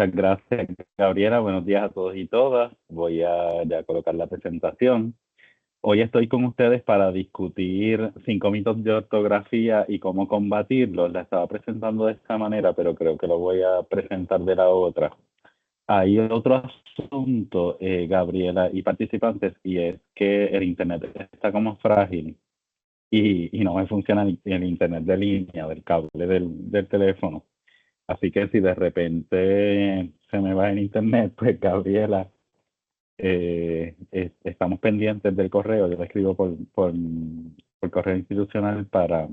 Muchas gracias, Gabriela. Buenos días a todos y todas. Voy a ya colocar la presentación. Hoy estoy con ustedes para discutir 5 mitos de ortografía y cómo combatirlos. La estaba presentando de esta manera, pero creo que lo voy a presentar de la otra. Hay otro asunto, Gabriela y participantes, y es que el Internet está como frágil y no me funciona el Internet de línea, del cable del teléfono. Así que si de repente se me va el internet, pues Gabriela, estamos pendientes del correo. Yo le escribo por correo institucional para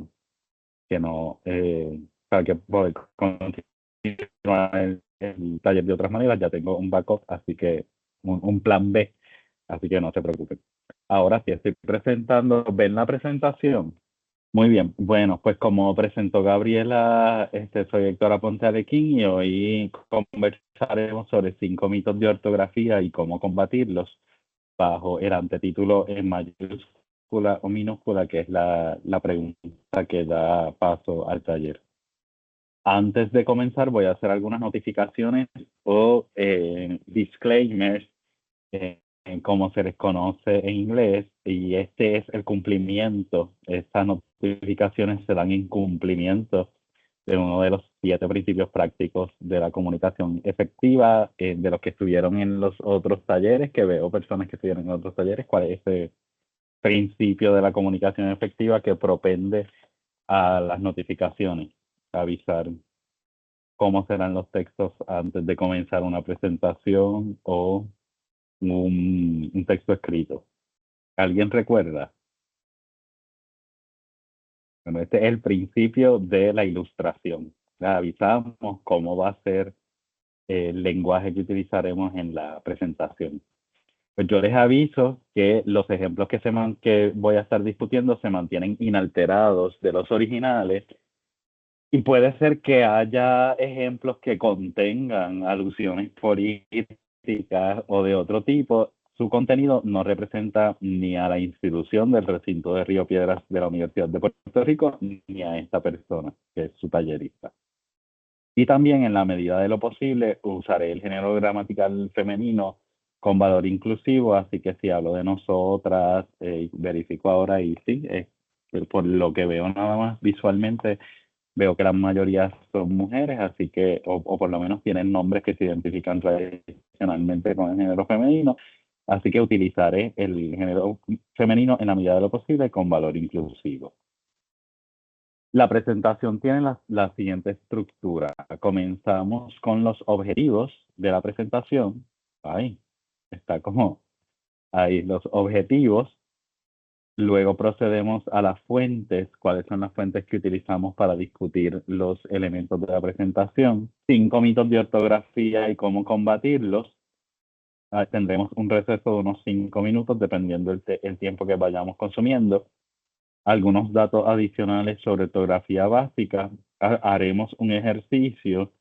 que no, para que poder continuar el taller de otras maneras. Ya tengo un backup, así que un plan B, así que no se preocupen. Ahora sí estoy presentando, ¿ven la presentación? Muy bien, bueno, pues como presentó Gabriela, soy Héctor Aponte Alequín y hoy conversaremos sobre 5 mitos de ortografía y cómo combatirlos bajo el antetítulo en mayúscula o minúscula, que es la pregunta que da paso al taller. Antes de comenzar voy a hacer algunas notificaciones o disclaimers, como se les conoce en inglés, y este es el cumplimiento. Estas notificaciones se dan en cumplimiento de uno de los 7 principios prácticos de la comunicación efectiva, de los que estuvieron en los otros talleres, que veo personas que estuvieron en otros talleres. ¿Cuál es ese principio de la comunicación efectiva que propende a las notificaciones? Avisar cómo serán los textos antes de comenzar una presentación o un texto escrito. ¿Alguien recuerda? Bueno, este es el principio de la ilustración. Avisamos cómo va a ser el lenguaje que utilizaremos en la presentación. Pues yo les aviso que los ejemplos que voy a estar discutiendo se mantienen inalterados de los originales, y puede ser que haya ejemplos que contengan alusiones políticas o de otro tipo. Su contenido no representa ni a la institución del recinto de Río Piedras de la Universidad de Puerto Rico, ni a esta persona, que es su tallerista. Y también, en la medida de lo posible, usaré el género gramatical femenino con valor inclusivo, así que si hablo de nosotras, verifico ahora y sí, por lo que veo nada más visualmente, veo que la mayoría son mujeres, así que, o por lo menos tienen nombres que se identifican tradicionalmente con el género femenino, así que utilizaré el género femenino en la medida de lo posible con valor inclusivo. La presentación tiene la siguiente estructura. Comenzamos con los objetivos de la presentación. Ahí, está como ahí los objetivos. Luego procedemos a las fuentes. ¿Cuáles son las fuentes que utilizamos para discutir los elementos de la presentación? 5 mitos de ortografía y cómo combatirlos. Tendremos un receso de unos 5 minutos, dependiendo el tiempo que vayamos consumiendo. Algunos datos adicionales sobre ortografía básica. Haremos un ejercicio.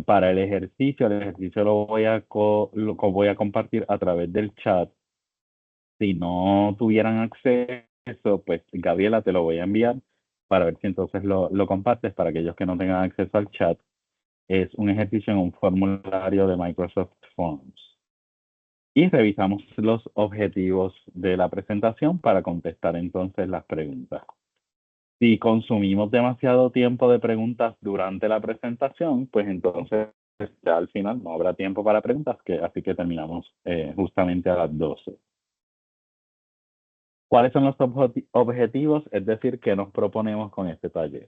Para el ejercicio voy a compartir a través del chat. Si no tuvieran acceso, pues Gabriela, te lo voy a enviar para ver si entonces lo compartes para aquellos que no tengan acceso al chat. Es un ejercicio en un formulario de Microsoft Forms. Y revisamos los objetivos de la presentación para contestar entonces las preguntas. Si consumimos demasiado tiempo de preguntas durante la presentación, pues entonces ya al final no habrá tiempo para preguntas, así que terminamos justamente a las 12. ¿Cuáles son los objetivos? Es decir, ¿qué nos proponemos con este taller?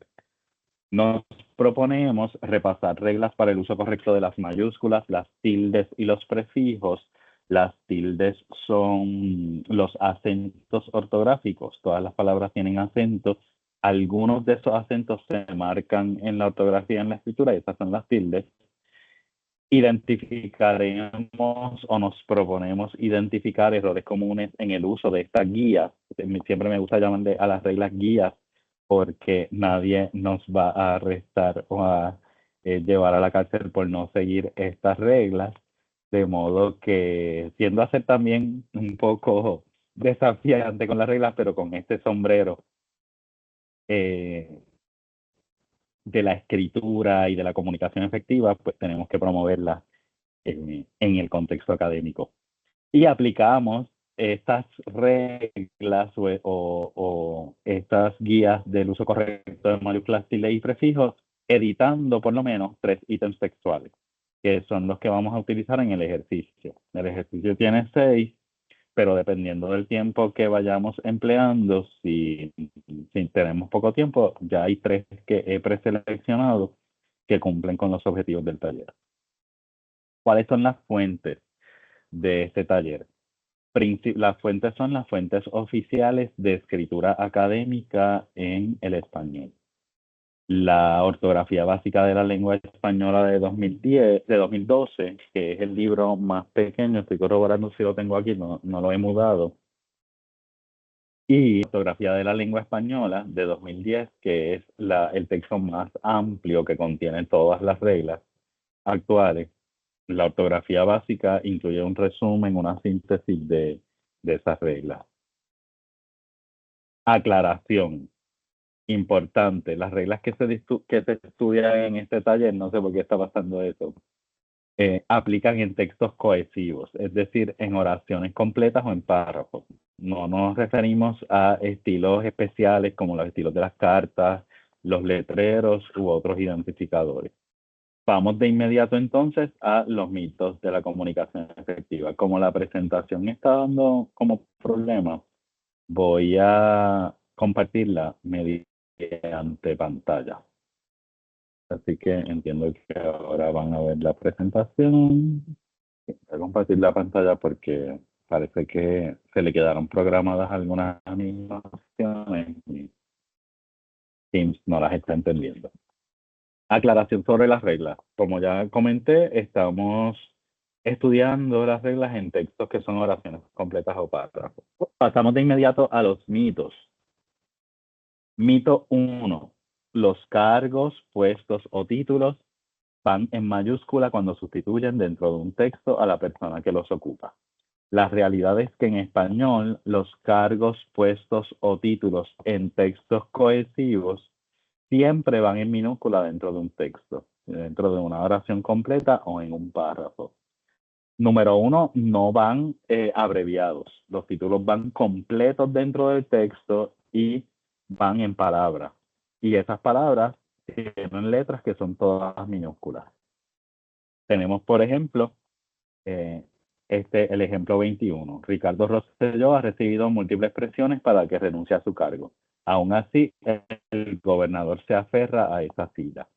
Nos proponemos repasar reglas para el uso correcto de las mayúsculas, las tildes y los prefijos. Las tildes son los acentos ortográficos. Todas las palabras tienen acentos. Algunos de esos acentos se marcan en la ortografía, en la escritura, y esas son las tildes. Identificaremos o nos proponemos identificar errores comunes en el uso de estas guías. Siempre me gusta llamarle a las reglas guías, porque nadie nos va a arrestar o a llevar a la cárcel por no seguir estas reglas, de modo que tiendo a ser también un poco desafiante con las reglas, pero con este sombrero de la escritura y de la comunicación efectiva, pues tenemos que promoverla en el contexto académico. Y aplicamos estas reglas o estas guías del uso correcto de mayúsculas, tilde y prefijos, editando por lo menos 3 ítems textuales, que son los que vamos a utilizar en el ejercicio. El ejercicio tiene 6, pero dependiendo del tiempo que vayamos empleando, si tenemos poco tiempo, ya hay 3 que he preseleccionado que cumplen con los objetivos del taller. ¿Cuáles son las fuentes de este taller? Las fuentes son las fuentes oficiales de escritura académica en el español. La ortografía básica de la lengua española de 2012, que es el libro más pequeño, estoy corroborando si lo tengo aquí, no lo he mudado. Y ortografía de la lengua española de 2010, que es el texto más amplio que contiene todas las reglas actuales. La ortografía básica incluye un resumen, una síntesis de esas reglas. Aclaración. Importante. Las reglas que se estudian en este taller, no sé por qué está pasando eso, aplican en textos cohesivos, es decir, en oraciones completas o en párrafos. No nos referimos a estilos especiales como los estilos de las cartas, los letreros u otros identificadores. Vamos de inmediato entonces a los mitos de la comunicación efectiva. Como la presentación está dando como problema, voy a compartirla mediante pantalla. Así que entiendo que ahora van a ver la presentación. Voy a compartir la pantalla porque parece que se le quedaron programadas algunas animaciones y Teams no las está entendiendo. Aclaración sobre las reglas. Como ya comenté, estamos estudiando las reglas en textos que son oraciones completas o párrafos. Pasamos de inmediato a los mitos. Mito 1. Los cargos, puestos o títulos van en mayúscula cuando sustituyen dentro de un texto a la persona que los ocupa. La realidad es que en español los cargos, puestos o títulos en textos cohesivos siempre van en minúscula dentro de un texto, dentro de una oración completa o en un párrafo. Número 1, no van abreviados. Los títulos van completos dentro del texto y van en palabras. Y esas palabras tienen letras que son todas minúsculas. Tenemos, por ejemplo, el ejemplo 21. Ricardo Rosselló ha recibido múltiples presiones para que renuncie a su cargo. Aún así, el gobernador se aferra a esa silla.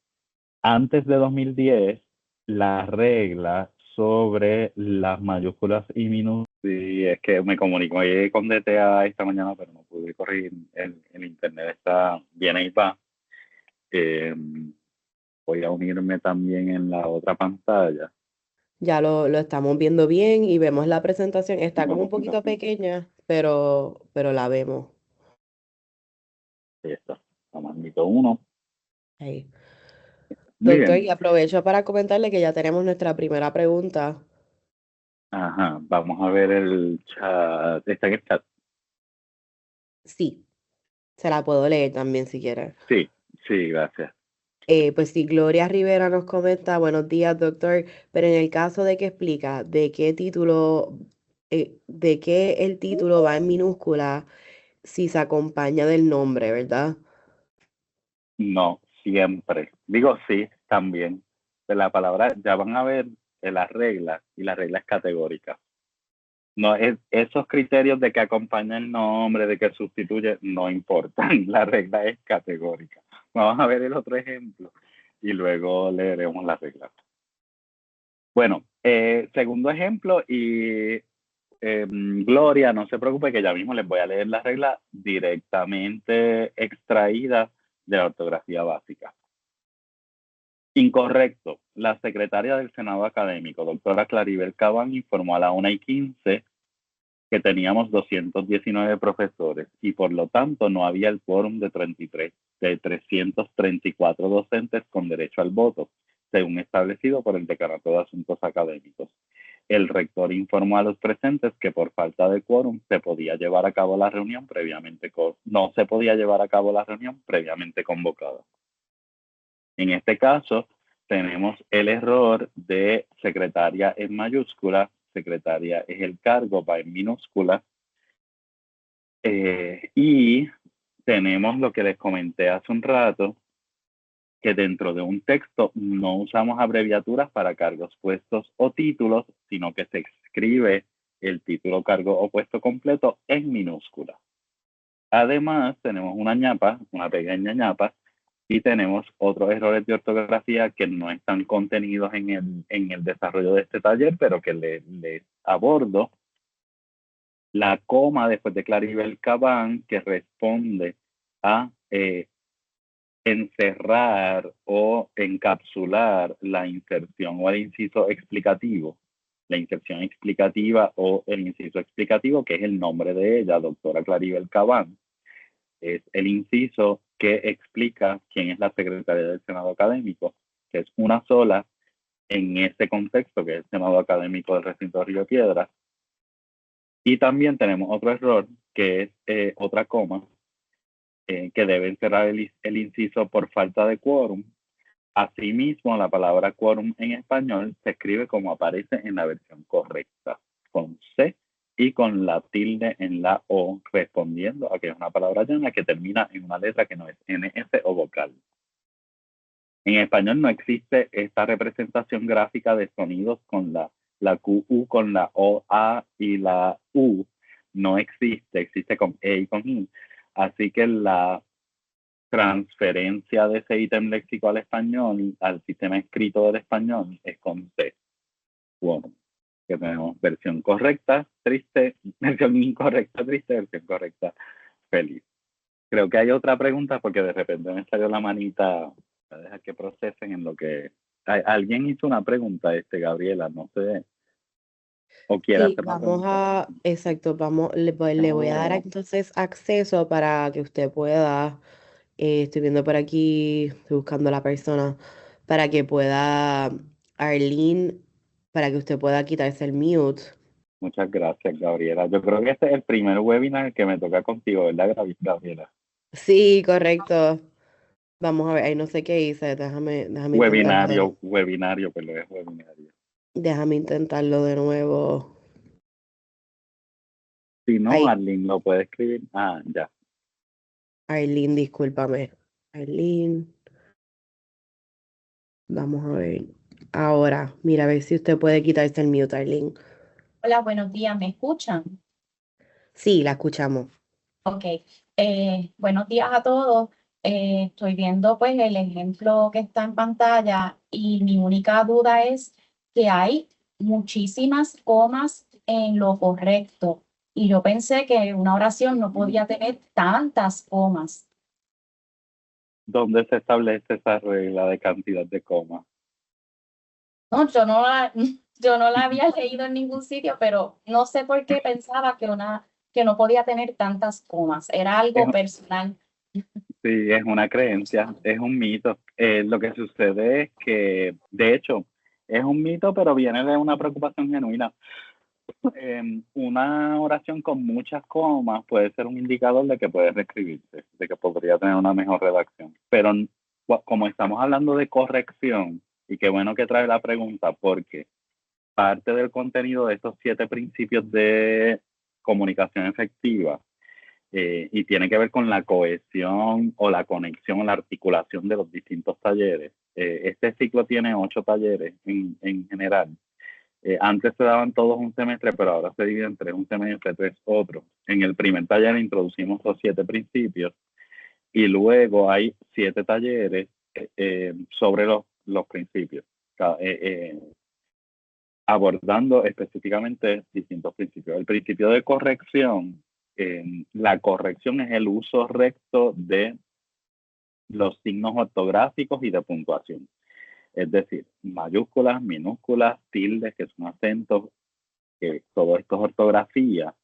Antes de 2010, la regla sobre las mayúsculas y minúsculas, sí, es que me comuniqué con DTA esta mañana, pero no pude corregir, el internet está bien ahí va. Voy a unirme también en la otra pantalla. Ya lo estamos viendo bien y vemos la presentación. Está como un poquito pequeña, pero la vemos. Ahí está, mito 1. Ahí. Doctor, y Bien, aprovecho para comentarle que ya tenemos nuestra primera pregunta. ajá, vamos a ver el chat. Está en el chat. Sí, se la puedo leer también si quiere. Sí, sí, gracias. Pues sí, Gloria Rivera nos comenta, buenos días, doctor, pero en el caso de que explica de qué el título va en minúscula si se acompaña del nombre, ¿verdad? No, siempre. Digo sí, también. De la palabra, ya van a ver las reglas, y la regla es categórica. No, esos criterios de que acompaña el nombre, de que sustituye, no importan. La regla es categórica. Vamos a ver el otro ejemplo y luego leeremos la regla. Bueno, segundo ejemplo, y Gloria, no se preocupe que ya mismo les voy a leer las reglas directamente extraídas de la ortografía básica. Incorrecto. La secretaria del Senado Académico, doctora Claribel Cabán, informó a la 1:15 que teníamos 219 profesores y por lo tanto no había el quórum de 334 docentes con derecho al voto, según establecido por el Decanato de Asuntos Académicos. El rector informó a los presentes que por falta de quórum no se podía llevar a cabo la reunión previamente convocada. En este caso, tenemos el error de secretaria en mayúscula, secretaria es el cargo, va en minúscula, y tenemos lo que les comenté hace un rato, que dentro de un texto no usamos abreviaturas para cargos, puestos o títulos, sino que se escribe el título, cargo o puesto completo en minúscula. Además, tenemos una ñapa, una pequeña ñapa, y tenemos otros errores de ortografía que no están contenidos en el desarrollo de este taller, pero que les abordo. La coma después de Claribel Cabán, que responde a encerrar o encapsular la inserción o el inciso explicativo. La inserción explicativa o el inciso explicativo, que es el nombre de ella, doctora Claribel Cabán, es el inciso que explica quién es la secretaria del Senado Académico, que es una sola en este contexto, que es el Senado Académico del Recinto de Río Piedras. Y también tenemos otro error, que es otra coma, que debe encerrar el inciso por falta de quórum. Asimismo, la palabra quórum en español se escribe como aparece en la versión correcta, con C y con la tilde en la O, respondiendo a que es una palabra llana que termina en una letra que no es NS o vocal. En español no existe esta representación gráfica de sonidos con la QU, con la OA y la U. No existe, existe con E y con I. Así que la transferencia de ese ítem léxico al español, al sistema escrito del español, es con C. Bueno, que tenemos versión correcta, triste, versión incorrecta, triste, versión correcta, feliz. Creo que hay otra pregunta porque de repente me salió la manita. Voy a dejar que procesen en lo que... Alguien hizo una pregunta, Gabriela, no sé, o quiere Sí, hacer una vamos pregunta. a, exacto, le voy a dar Oh, entonces acceso para que usted pueda, estoy viendo por aquí, estoy buscando a la persona, para que pueda, Arlene, para que usted pueda quitarse el mute. muchas gracias, Gabriela. Yo creo que este es el primer webinar que me toca contigo, ¿verdad, Gabriela? Sí, correcto. Vamos a ver, ahí no sé qué hice, Webinario, pero es webinario. déjame intentarlo de nuevo. Si no, Ay, Arlene lo puede escribir. Ah, ya. Arlene, discúlpame. Arlene, vamos a ver. Ahora, mira, a ver si usted puede quitarse el mute, Arlene. Hola, buenos días, ¿me escuchan? Sí, la escuchamos. Ok, buenos días a todos. Estoy viendo pues el ejemplo que está en pantalla y mi única duda es que hay muchísimas comas en lo correcto y yo pensé que una oración no podía tener tantas comas. ¿Dónde se establece esa regla de cantidad de comas? No, yo no la había leído en ningún sitio, pero no sé por qué pensaba que no podía tener tantas comas. Era Es, algo personal. sí, es una creencia, es un mito. Lo que sucede es que, de hecho, es un mito, pero viene de una preocupación genuina. Una oración con muchas comas puede ser un indicador de que puede reescribirse, de que podría tener una mejor redacción. Pero como estamos hablando de corrección, y qué bueno que trae la pregunta, porque parte del contenido de estos 7 principios de comunicación efectiva y tiene que ver con la cohesión o la conexión o la articulación de los distintos talleres. Este ciclo tiene 8 talleres en general. Antes se daban todos un semestre, pero ahora se divide en 3 un semestre, 3 otro. En el primer taller introducimos los 7 principios y luego hay 7 talleres sobre los principios, abordando específicamente distintos principios. El principio de corrección, la corrección es el uso recto de los signos ortográficos y de puntuación. Es decir, mayúsculas, minúsculas, tildes, que son acentos, todo esto es ortografía,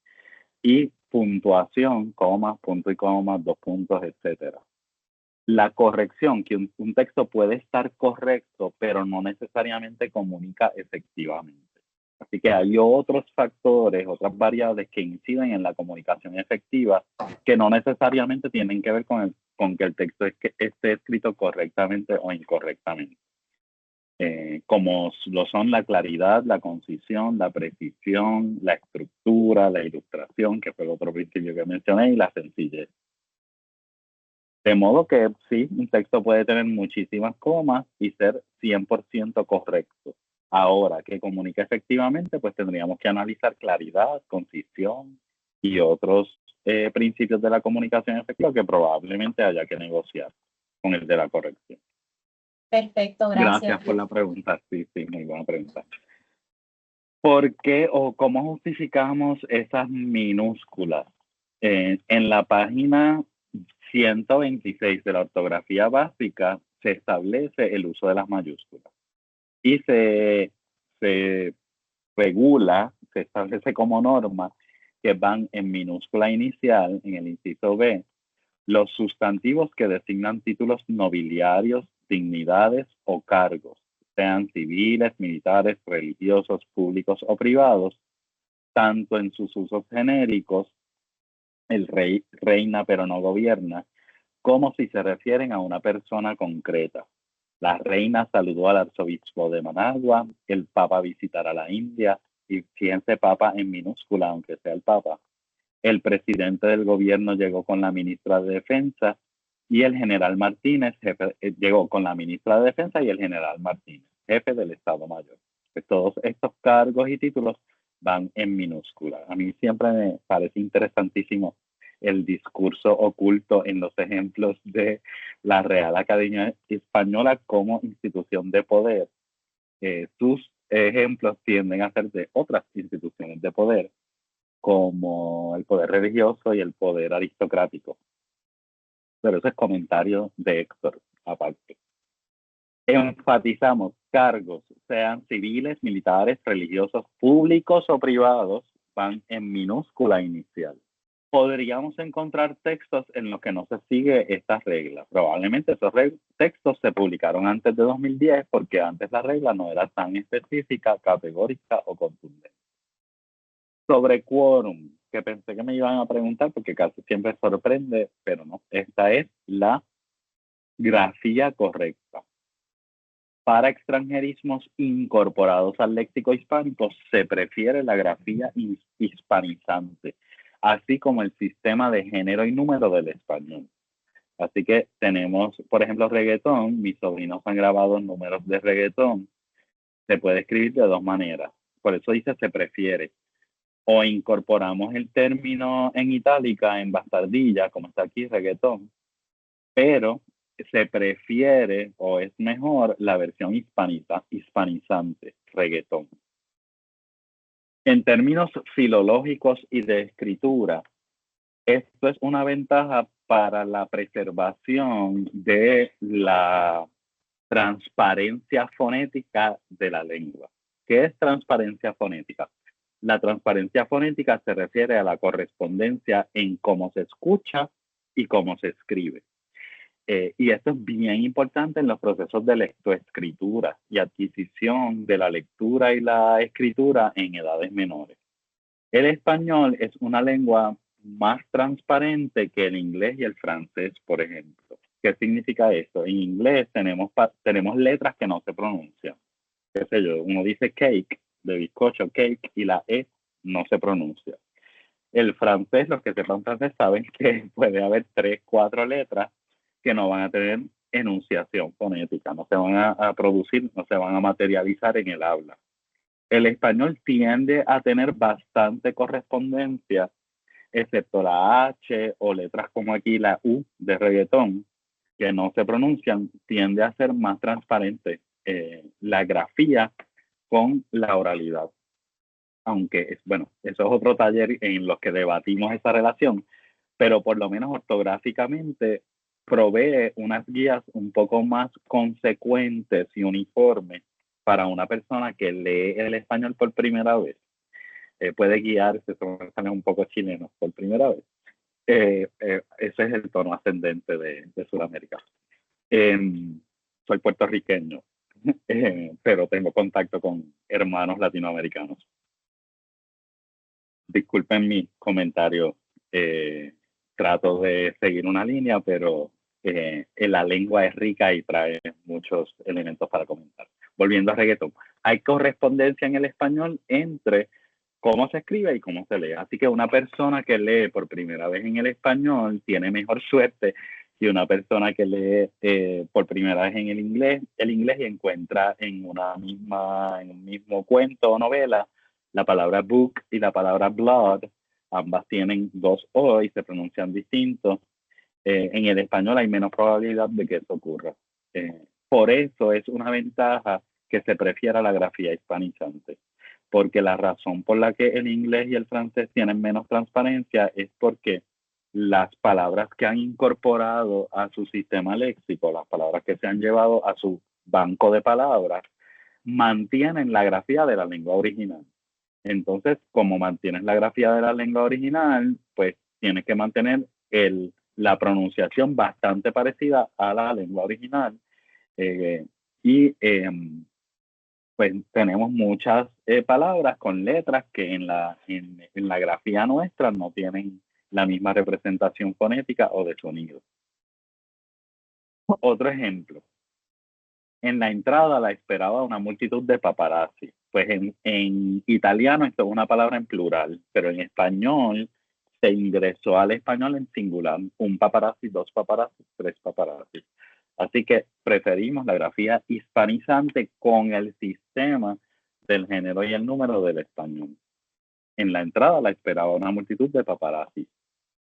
y puntuación, comas, punto y coma, 2 puntos, etcétera. La corrección, que un texto puede estar correcto, pero no necesariamente comunica efectivamente. Así que hay otros factores, otras variables que inciden en la comunicación efectiva que no necesariamente tienen que ver con con que el texto esté escrito correctamente o incorrectamente. Como lo son la claridad, la concisión, la precisión, la estructura, la ilustración, que fue el otro principio que mencioné, y la sencillez. De modo que sí, un texto puede tener muchísimas comas y ser 100% correcto. Ahora, que comunique efectivamente, pues tendríamos que analizar claridad, concisión y otros principios de la comunicación efectiva que probablemente haya que negociar con el de la corrección. Perfecto, Gracias gracias. por la pregunta. Sí, muy buena pregunta. ¿Por qué o cómo justificamos esas minúsculas? En la página 126 de la ortografía básica se establece el uso de las mayúsculas y se regula, se establece como norma que van en minúscula inicial, en el inciso B, los sustantivos que designan títulos nobiliarios, dignidades o cargos, sean civiles, militares, religiosos, públicos o privados, tanto en sus usos genéricos, el rey reina pero no gobierna, como si se refieren a una persona concreta. La reina saludó al arzobispo de Managua, el papa visitará la India, y fíjense papa en minúscula, aunque sea el papa. El presidente del gobierno llegó con la ministra de Defensa y el general Martínez, llegó con la ministra de Defensa y el general Martínez, jefe del Estado Mayor. Pues todos estos cargos y títulos van en minúscula. A mí siempre me parece interesantísimo el discurso oculto en los ejemplos de la Real Academia Española como institución de poder. Sus ejemplos tienden a ser de otras instituciones de poder, como el poder religioso y el poder aristocrático. Pero ese es comentario de Héctor, aparte. Enfatizamos cargos, sean civiles, militares, religiosos, públicos o privados, van en minúscula inicial. Podríamos encontrar textos en los que no se sigue esta regla. Probablemente esos textos se publicaron antes de 2010 porque antes la regla no era tan específica, categórica o contundente. Sobre quórum, que pensé que me iban a preguntar porque casi siempre sorprende, pero no. Esta es la grafía correcta. Para extranjerismos incorporados al léxico hispánico se prefiere la grafía hispanizante, así como el sistema de género y número del español. Así que tenemos, por ejemplo, reggaetón. Mis sobrinos han grabado números de reggaetón. Se puede escribir de dos maneras. Por eso dice se prefiere. O incorporamos el término en itálica, en bastardilla, como está aquí, reggaetón, pero se prefiere o es mejor la versión hispanizante, reggaetón. En términos filológicos y de escritura, esto es una ventaja para la preservación de la transparencia fonética de la lengua. ¿Qué es transparencia fonética? La transparencia fonética se refiere a la correspondencia en cómo se escucha y cómo se escribe. Y esto es bien importante en los procesos de lectoescritura y adquisición de la lectura y la escritura en edades menores. El español es una lengua más transparente que el inglés y el francés, por ejemplo. ¿Qué significa esto? En inglés tenemos letras que no se pronuncian. Qué sé yo, uno dice cake, de bizcocho, cake, y la E no se pronuncia. El francés, los que sepan francés saben que puede haber 3, 4 letras que no van a tener enunciación fonética, no se van a producir, no se van a materializar en el habla. El español tiende a tener bastante correspondencia, excepto la H o letras como aquí la U de reggaetón, que no se pronuncian, tiende a ser más transparente la grafía con la oralidad. Aunque, bueno, eso es otro taller en los que debatimos esa relación, pero por lo menos ortográficamente provee unas guías un poco más consecuentes y uniformes para una persona que lee el español por primera vez. Puede guiarse, son mensajes un poco chilenos por primera vez. Ese es el tono ascendente de Sudamérica. Soy puertorriqueño, pero tengo contacto con hermanos latinoamericanos. Disculpen mi comentario, trato de seguir una línea, pero la lengua es rica y trae muchos elementos para comentar. Volviendo a reggaetón, hay correspondencia en el español entre cómo se escribe y cómo se lee. Así que una persona que lee por primera vez en el español tiene mejor suerte que una persona que lee por primera vez en el inglés y encuentra en un mismo cuento o novela la palabra book y la palabra blood. Ambas tienen dos O y se pronuncian distintos. En el español hay menos probabilidad de que eso ocurra. Por eso es una ventaja que se prefiera la grafía hispanizante, porque la razón por la que el inglés y el francés tienen menos transparencia es porque las palabras que han incorporado a su sistema léxico, las palabras que se han llevado a su banco de palabras, mantienen la grafía de la lengua original. Entonces, como mantienes la grafía de la lengua original, pues tienes que mantener la pronunciación bastante parecida a la lengua original. Y pues tenemos muchas palabras con letras que en la grafía nuestra no tienen la misma representación fonética o de sonido. Otro ejemplo. En la entrada la esperaba una multitud de paparazzi. Pues en italiano esto es una palabra en plural, pero en español se ingresó al español en singular. Un paparazzi, dos paparazzi, tres paparazzi. Así que preferimos la grafía hispanizante con el sistema del género y el número del español. En la entrada la esperaba una multitud de paparazzi,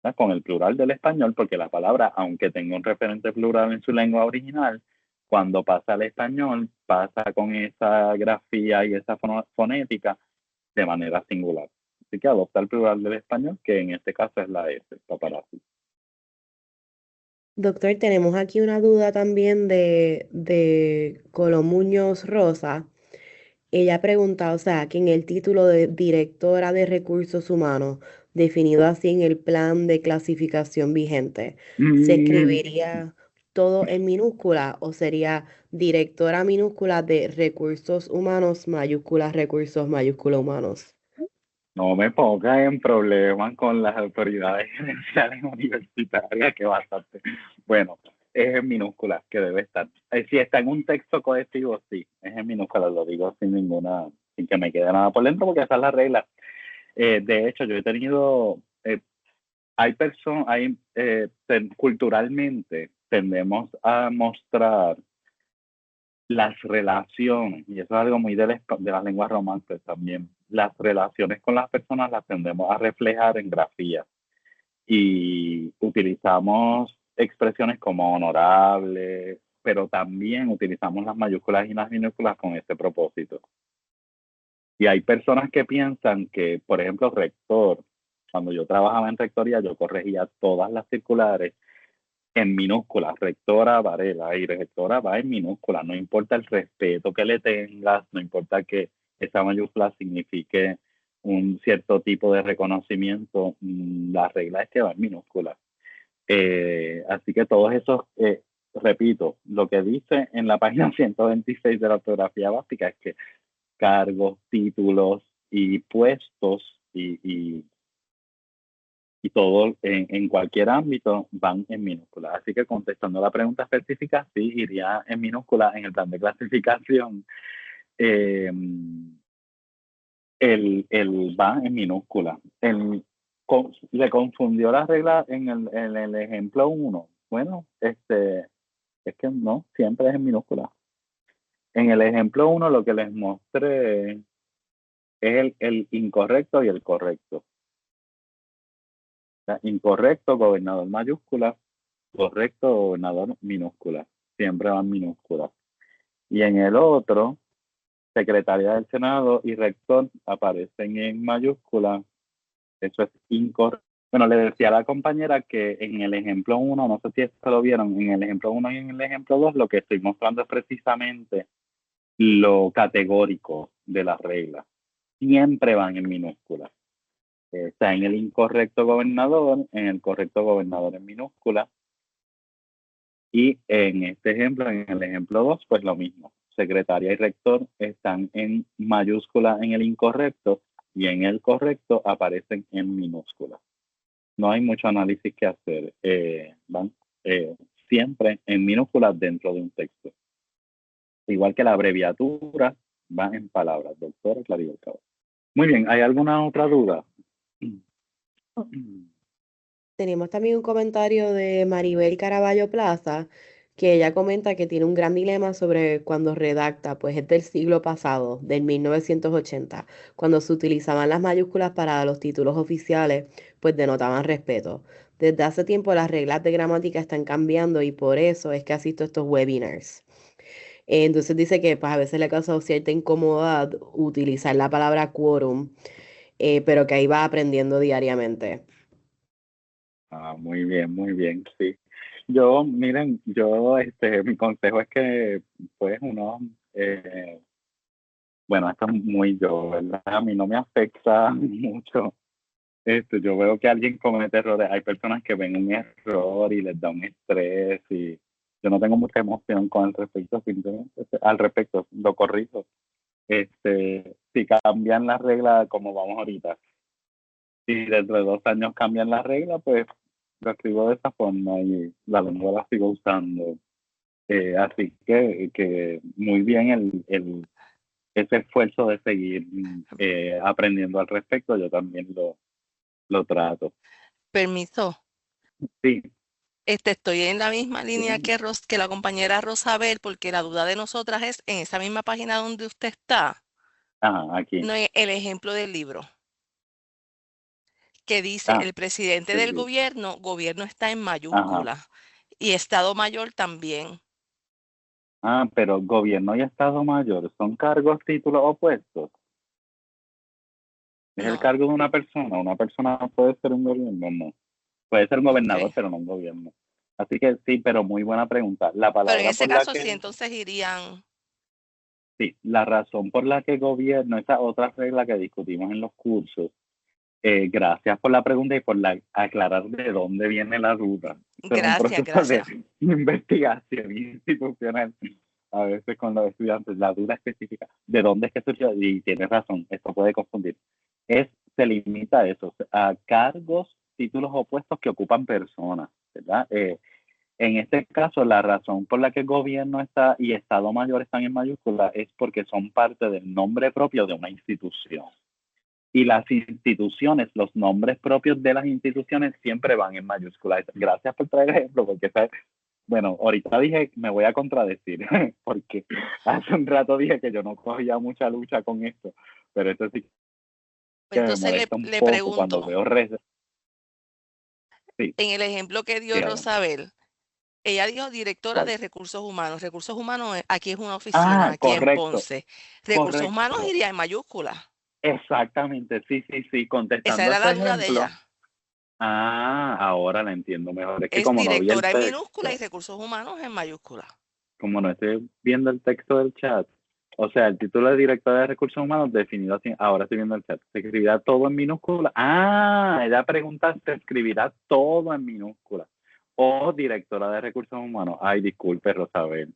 ¿verdad? Con el plural del español, porque la palabra, aunque tenga un referente plural en su lengua original, cuando pasa al español, pasa con esa grafía y esa fonética de manera singular. Así que adopta el plural del español, que en este caso es la S, paparazzi. Doctor, tenemos aquí una duda también de Colomuñoz Rosa. Ella pregunta, o sea, que en el título de Directora de Recursos Humanos, definido así en el plan de clasificación vigente, ¿se escribiría todo en minúscula o sería Directora minúscula de Recursos Humanos, mayúscula Recursos, mayúscula Humanos? No me pongas en problemas con las autoridades gerenciales universitarias, que bastante. Bueno, es en minúsculas que debe estar. Si está en un texto colectivo, sí, es en minúsculas, lo digo sin que me quede nada por dentro, porque esa es la regla. De hecho, yo he tenido, culturalmente tendemos a mostrar las relaciones, y eso es algo muy de las lenguas romances también, las relaciones con las personas las tendemos a reflejar en grafía y utilizamos expresiones como honorable, pero también utilizamos las mayúsculas y las minúsculas con este propósito. Y hay personas que piensan que, por ejemplo, rector, cuando yo trabajaba en rectoría, yo corregía todas las circulares en minúsculas, rectora Varela, y rectora va en minúsculas, no importa el respeto que le tengas, no importa que esa mayúscula signifique un cierto tipo de reconocimiento, la regla es que va en minúsculas. Así que todos esos, repito, lo que dice en la página 126 de la ortografía básica es que cargos, títulos y puestos y todo en cualquier ámbito van en minúsculas. Así que contestando la pregunta específica, sí, iría en minúsculas en el plan de clasificación. El va en minúscula. Le confundió la regla en el ejemplo 1. Bueno, es que no, siempre es en minúscula. En el ejemplo 1 lo que les mostré es el incorrecto y el correcto. Incorrecto, gobernador mayúscula, correcto, gobernador minúscula. Siempre van minúsculas. Y en el otro, secretaria del Senado y rector aparecen en mayúscula. Eso es incorrecto. Bueno, le decía a la compañera que en el ejemplo 1, no sé si esto lo vieron, en el ejemplo 1 y en el ejemplo 2, lo que estoy mostrando es precisamente lo categórico de las reglas. Siempre van en minúsculas. Está en el incorrecto gobernador, en el correcto gobernador en minúscula. Y en este ejemplo, en el ejemplo 2, pues lo mismo. Secretaria y rector están en mayúscula en el incorrecto y en el correcto aparecen en minúscula. No hay mucho análisis que hacer. siempre en minúsculas dentro de un texto. Igual que la abreviatura va en palabras. Doctora Claribel Cabal. Muy bien, ¿hay alguna otra duda? Tenemos también un comentario de Maribel Caraballo Plaza, que ella comenta que tiene un gran dilema sobre cuando redacta, pues es del siglo pasado, del 1980, cuando se utilizaban las mayúsculas para los títulos oficiales, pues denotaban respeto. Desde hace tiempo las reglas de gramática están cambiando y por eso es que asisto a estos webinars. Entonces dice que pues a veces le ha causado cierta incomodidad utilizar la palabra quórum, pero que ahí va aprendiendo diariamente. Muy bien, sí. Miren, mi consejo es que, pues, bueno, esto es muy yo, ¿verdad? A mí no me afecta mucho. Yo veo que alguien comete errores. Hay personas que ven un error y les da un estrés y yo no tengo mucha emoción con el respecto, simplemente al respecto, lo corrijo. Si cambian las reglas como vamos ahorita, si dentro de 2 años cambian las reglas, pues lo escribo de esa forma y la lengua la sigo usando. Así que muy bien ese esfuerzo de seguir aprendiendo al respecto, yo también lo trato. Permiso. Sí. Estoy en la misma línea que la compañera Rosabel, porque la duda de nosotras es en esa misma página donde usted está. Aquí. No es el ejemplo del libro que dice el presidente del gobierno está en mayúscula y Estado Mayor también. Pero gobierno y Estado Mayor son cargos, títulos opuestos. Es el cargo de una persona puede ser un gobierno, no. Puede ser un gobernador, pero no un gobierno. Así que sí, pero muy buena pregunta. La palabra pero en ese por caso la que, sí, entonces irían. Sí, la razón por la que gobierno, esa otra regla que discutimos en los cursos, gracias por la pregunta y por aclarar de dónde viene la duda. Gracias. De investigación institucional, a veces con los estudiantes, la duda específica, ¿de dónde es que surgió? Y tienes razón, esto puede confundir. Se limita a eso, a cargos, títulos opuestos que ocupan personas, ¿verdad? En este caso, la razón por la que el gobierno está y Estado Mayor están en mayúsculas es porque son parte del nombre propio de una institución. Y las instituciones, los nombres propios de las instituciones siempre van en mayúsculas. Gracias por traer el ejemplo, porque bueno, ahorita dije, me voy a contradecir, porque hace un rato dije que yo no cogía mucha lucha con esto, pero esto sí que me molesta un le poco pregunto, cuando veo Sí. En el ejemplo que dio Rosabel, ella dijo directora de recursos humanos. Recursos humanos aquí es una oficina, aquí en Ponce. Recursos humanos iría en mayúscula. Exactamente, sí, contestando esa era la ese duda de ejemplo. ella. Ahora la entiendo mejor. Es que Es como no vi el directora en texto, minúscula y recursos humanos en mayúscula. como no estoy viendo el texto del chat, o sea, el título de directora de recursos humanos definido así, ahora estoy viendo el chat, ¿se escribirá todo en minúscula? Ella pregunta, ¿se escribirá todo en minúscula? O directora de recursos humanos. Ay, disculpe, Rosabel.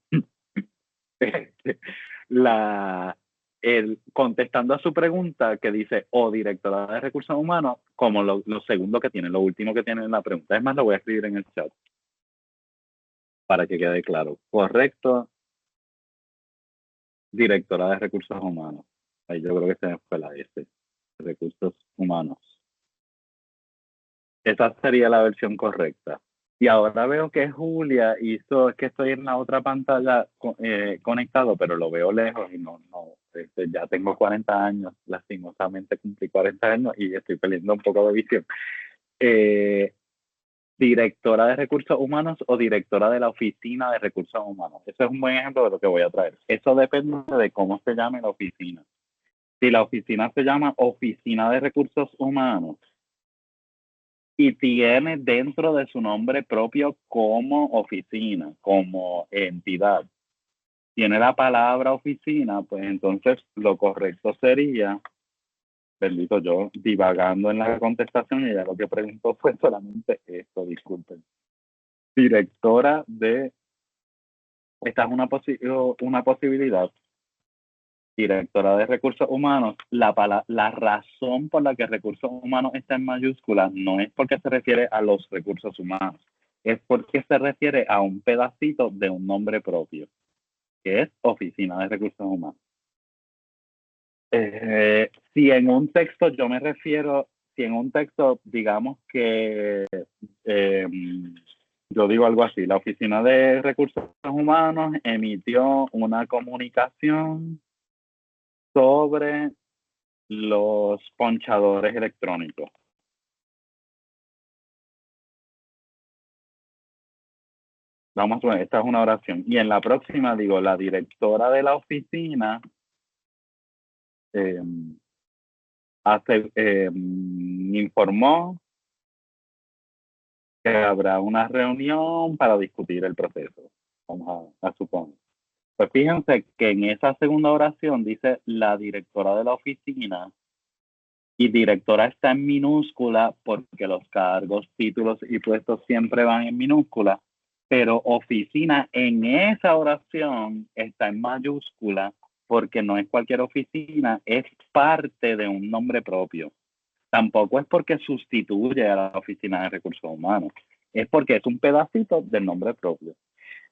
Contestando a su pregunta que dice o directora de recursos humanos, como lo segundo que tiene, lo último que tiene en la pregunta. Es más, lo voy a escribir en el chat para que quede claro. Correcto, directora de recursos humanos. Ahí yo creo que se me fue la S. Recursos humanos. Esa sería la versión correcta. Y ahora veo que Julia hizo, es que estoy en la otra pantalla conectado, pero lo veo lejos y no, ya tengo 40 años, lastimosamente cumplí 40 años y estoy perdiendo un poco de visión. Directora de recursos humanos o directora de la oficina de recursos humanos. Eso es un buen ejemplo de lo que voy a traer. Eso depende de cómo se llame la oficina. Si la oficina se llama Oficina de Recursos Humanos, y tiene dentro de su nombre propio como oficina, como entidad, tiene la palabra oficina, pues entonces lo correcto sería, bendito yo, divagando en la contestación, y ya lo que preguntó fue solamente esto, disculpen. Directora de, esta es una posibilidad, directora de recursos humanos. La razón por la que recursos humanos está en mayúsculas no es porque se refiere a los recursos humanos, es porque se refiere a un pedacito de un nombre propio, que es Oficina de Recursos Humanos. Si en un texto yo me refiero, si en un texto digamos que yo digo algo así, la Oficina de Recursos Humanos emitió una comunicación sobre los ponchadores electrónicos. Vamos a ver, esta es una oración. Y en la próxima digo, la directora de la oficina informó que habrá una reunión para discutir el proceso. Vamos a suponer. Pues fíjense que en esa segunda oración dice la directora de la oficina, y directora está en minúscula porque los cargos, títulos y puestos siempre van en minúscula, pero oficina en esa oración está en mayúscula porque no es cualquier oficina, es parte de un nombre propio. Tampoco es porque sustituye a la Oficina de Recursos Humanos, es porque es un pedacito del nombre propio.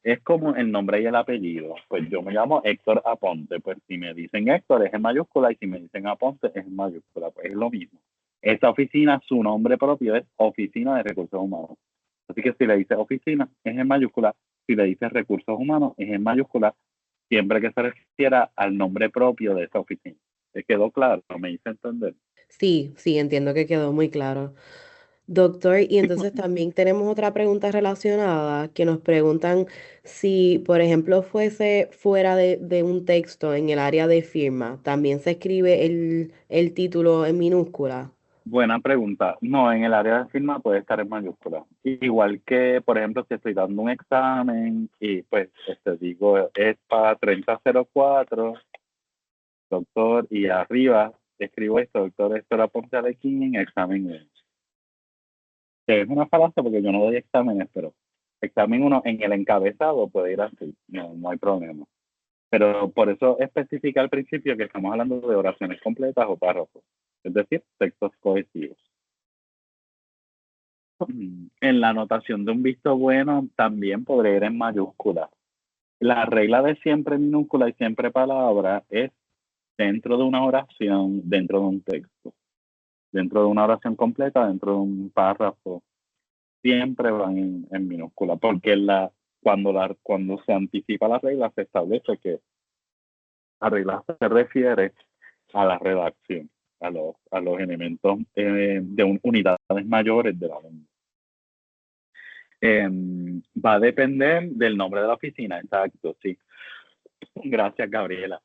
Es como el nombre y el apellido. Pues yo me llamo Héctor Aponte. Pues si me dicen Héctor es en mayúscula y si me dicen Aponte es en mayúscula. Pues es lo mismo. Esta oficina, su nombre propio es Oficina de Recursos Humanos. Así que si le dice oficina es en mayúscula. Si le dice recursos humanos es en mayúscula. Siempre que se refiera al nombre propio de esa oficina. ¿Te quedó claro? ¿Me hice entender? Sí, entiendo que quedó muy claro. Doctor, y entonces también tenemos otra pregunta relacionada que nos preguntan si, por ejemplo, fuese fuera de un texto en el área de firma, ¿también se escribe el título en minúscula? Buena pregunta. No, en el área de firma puede estar en mayúscula. Igual que, por ejemplo, si estoy dando un examen y pues digo es para 3004, doctor, y arriba escribo esto, doctor Héctor Aponte Alequín, examen 1. Que es una falacia porque yo no doy exámenes, pero examen 1 en el encabezado puede ir así, no hay problema. Pero por eso especifica al principio que estamos hablando de oraciones completas o párrafos, es decir, textos cohesivos. En la anotación de un visto bueno también podría ir en mayúscula. La regla de siempre minúscula y siempre palabra es dentro de una oración, dentro de un texto. Dentro de una oración completa, dentro de un párrafo, siempre van en minúscula, porque cuando se anticipa la regla se establece que la regla se refiere a la redacción, a los elementos de unidades mayores de la lengua. Va a depender del nombre de la oficina, exacto, sí. Gracias, Gabriela.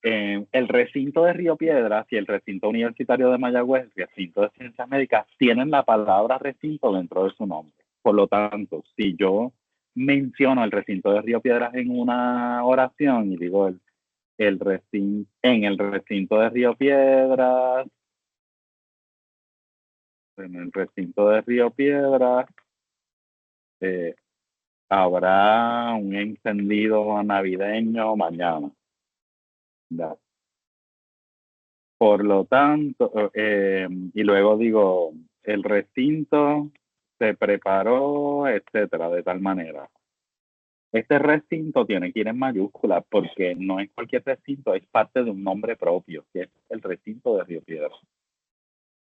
El recinto de Río Piedras y el recinto universitario de Mayagüez, el recinto de ciencias médicas, tienen la palabra recinto dentro de su nombre. Por lo tanto, si yo menciono el recinto de Río Piedras en una oración y digo en el recinto de Río Piedras, en el recinto de Río Piedras, habrá un encendido navideño mañana. ¿Verdad? Por lo tanto, y luego digo, el recinto se preparó, etcétera, de tal manera. Este recinto tiene que ir en mayúsculas porque no es cualquier recinto, es parte de un nombre propio, que es el recinto de Río Piedras.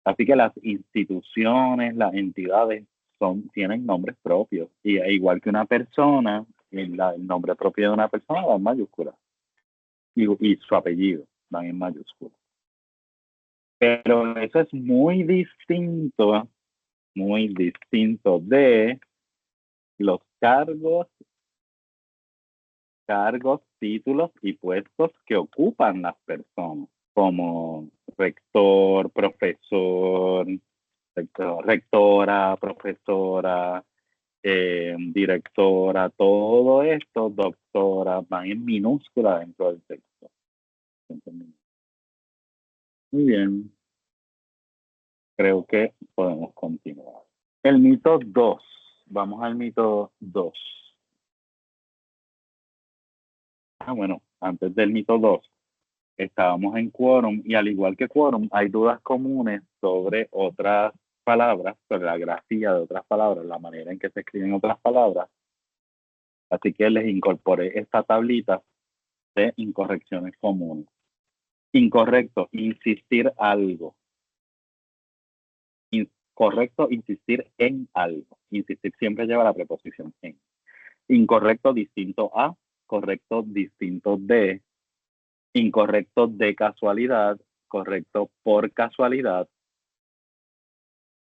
Así que las instituciones, las entidades tienen nombres propios. Y igual que una persona, el nombre propio de una persona va en mayúsculas. Y su apellido van en mayúsculas. Pero eso es muy distinto de los cargos, títulos y puestos que ocupan las personas, como rector, profesor, rectora, profesora, directora, todo esto, doctora, van en minúscula dentro del texto. Muy bien. Creo que podemos continuar. El mito 2. Vamos al mito 2. Bueno, antes del mito 2, estábamos en quórum y al igual que quórum, hay dudas comunes sobre otras palabras, sobre la grafía de otras palabras, la manera en que se escriben otras palabras. Así que les incorporé esta tablita de incorrecciones comunes. Incorrecto, insistir algo. Incorrecto, insistir en algo. Insistir siempre lleva la preposición en. Incorrecto, distinto a. Correcto, distinto de. Incorrecto de casualidad. Correcto por casualidad.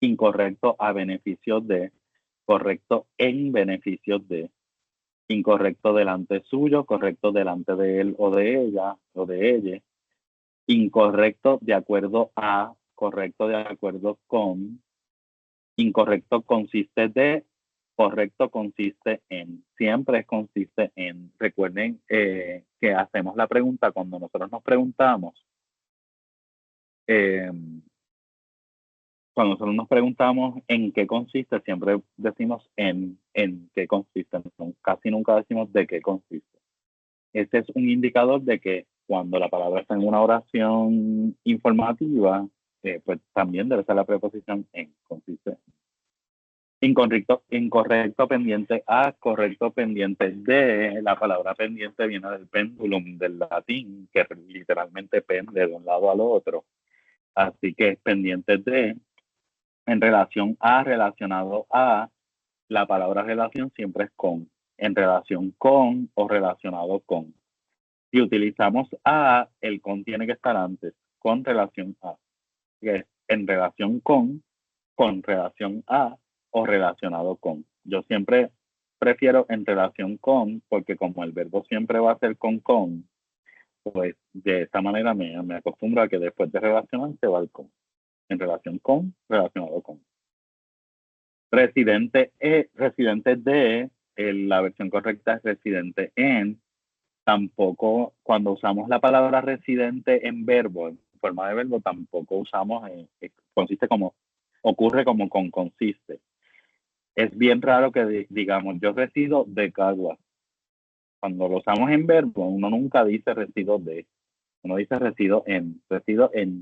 Incorrecto a beneficio de. Correcto en beneficio de. Incorrecto delante suyo. Correcto delante de él o de ella o de ella. Incorrecto de acuerdo a. Correcto de acuerdo con. Incorrecto consiste de. Correcto consiste en. Siempre consiste en. Recuerden que hacemos la pregunta cuando nosotros nos preguntamos. Cuando nosotros nos preguntamos en qué consiste, siempre decimos en qué consiste. Casi nunca decimos de qué consiste. Este es un indicador de que cuando la palabra está en una oración informativa, pues también debe ser la preposición en. Consiste. Incorrecto pendiente a, correcto pendiente de. La palabra pendiente viene del pendulum del latín, que literalmente pende de un lado al otro. Así que es pendiente de. En relación a, relacionado a. La palabra relación siempre es con. En relación con o relacionado con. Si utilizamos a, el con tiene que estar antes. Con relación a. Que es en relación con relación a o relacionado con. Yo siempre prefiero en relación con, porque como el verbo siempre va a ser con, pues de esta manera me acostumbro a que después de relacionar se va el con. En relación con, relacionado con. Residente de, la versión correcta es residente en. Tampoco, cuando usamos la palabra residente en verbo, en forma de verbo, tampoco usamos, consiste como, ocurre como con consiste. Es bien raro que digamos, yo resido de Caguas. Cuando lo usamos en verbo, uno nunca dice resido de. Uno dice resido en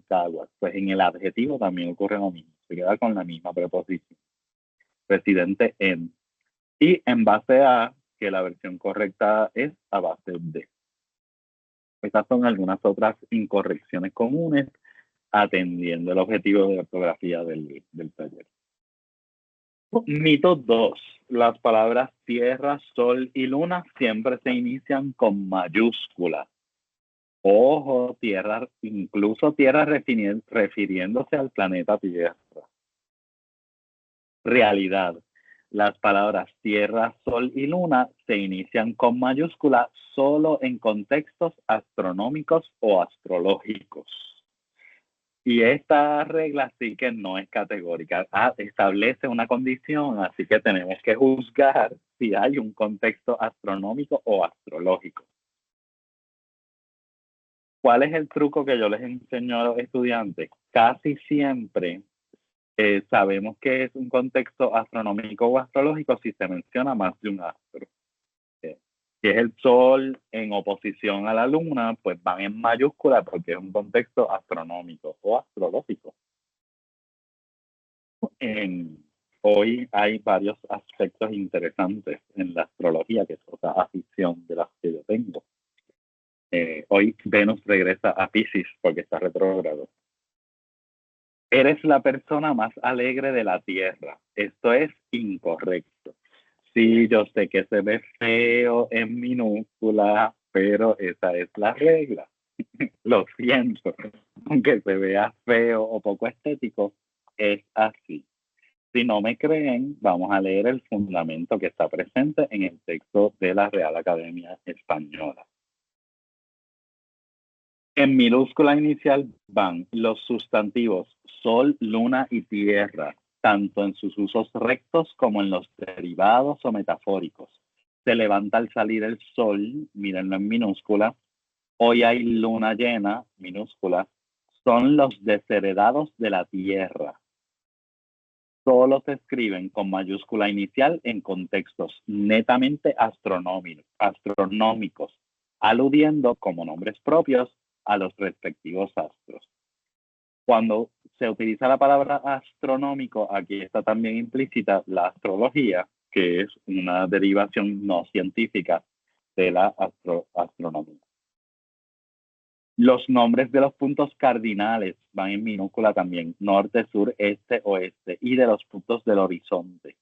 Caguas. Pues en el adjetivo también ocurre lo mismo. Se queda con la misma preposición. Residente en. Y en base a, que la versión correcta es a base de. Estas son algunas otras incorrecciones comunes atendiendo el objetivo de ortografía del taller. Mito 2. Las palabras tierra, sol y luna siempre se inician con mayúsculas. Ojo, tierra, incluso tierra refiriéndose al planeta Tierra. Realidad. Las palabras tierra, sol y luna se inician con mayúscula solo en contextos astronómicos o astrológicos. Y esta regla sí que no es categórica. Establece una condición, así que tenemos que juzgar si hay un contexto astronómico o astrológico. ¿Cuál es el truco que yo les enseño a los estudiantes? Casi siempre sabemos que es un contexto astronómico o astrológico si se menciona más de un astro. Si es el sol en oposición a la luna, pues van en mayúscula porque es un contexto astronómico o astrológico. Hoy hay varios aspectos interesantes en la astrología, que es otra afición de las que yo tengo. Hoy Venus regresa a Piscis porque está retrógrado. Eres la persona más alegre de la Tierra. Esto es incorrecto. Sí, yo sé que se ve feo en minúscula, pero esa es la regla. Lo siento. Aunque se vea feo o poco estético, es así. Si no me creen, vamos a leer el fundamento que está presente en el texto de la Real Academia Española. En minúscula inicial van los sustantivos sol, luna y tierra, tanto en sus usos rectos como en los derivados o metafóricos. Se levanta al salir el sol, mírenlo en minúscula. Hoy hay luna llena, minúscula. Son los desheredados de la tierra. Solo se escriben con mayúscula inicial en contextos netamente astronómicos, aludiendo como nombres propios a los respectivos astros. Cuando se utiliza la palabra astronómico, aquí está también implícita la astrología, que es una derivación no científica de la astronomía. Los nombres de los puntos cardinales van en minúscula también, norte, sur, este, oeste, y de los puntos del horizonte,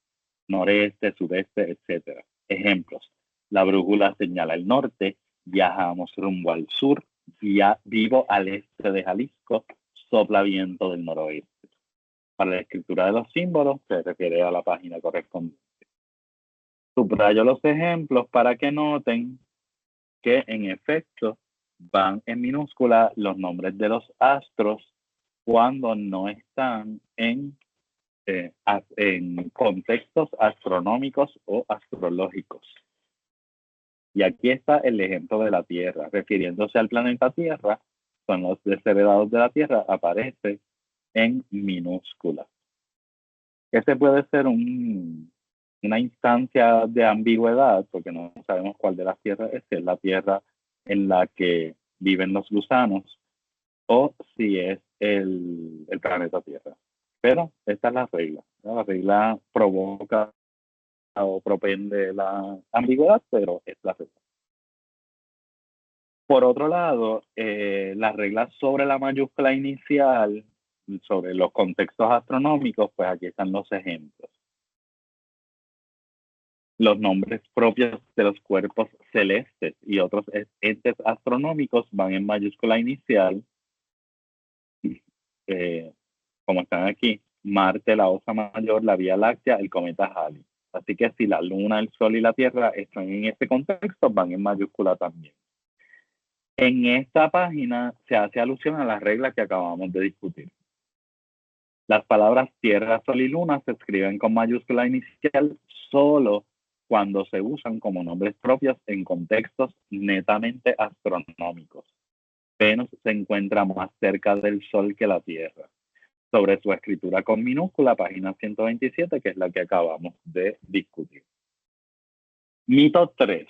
noreste, sureste, etc. Ejemplos: la brújula señala el norte, viajamos rumbo al sur, vivo al este de Jalisco, sopla viento del noroeste. Para la escritura de los símbolos se refiere a la página correspondiente. Subrayo los ejemplos para que noten que en efecto van en minúscula los nombres de los astros cuando no están en contextos astronómicos o astrológicos. Y aquí está el ejemplo de la Tierra. Refiriéndose al planeta Tierra, son los desheredados de la Tierra, aparece en minúscula. Ese puede ser una instancia de ambigüedad, porque no sabemos cuál de las tierras es, si es la Tierra en la que viven los gusanos o si es el planeta Tierra. Pero esta es la regla. La regla provoca o propende la ambigüedad, pero es la regla. Por otro lado, las reglas sobre la mayúscula inicial, sobre los contextos astronómicos, pues aquí están los ejemplos. Los nombres propios de los cuerpos celestes y otros entes astronómicos van en mayúscula inicial, como están aquí: Marte, la Osa Mayor, la Vía Láctea, el cometa Halley. Así que si la Luna, el Sol y la Tierra están en este contexto, van en mayúscula también. En esta página se hace alusión a las reglas que acabamos de discutir. Las palabras Tierra, Sol y Luna se escriben con mayúscula inicial solo cuando se usan como nombres propios en contextos netamente astronómicos. Venus se encuentra más cerca del Sol que la Tierra. Sobre su escritura con minúscula, página 127, que es la que acabamos de discutir. Mito 3.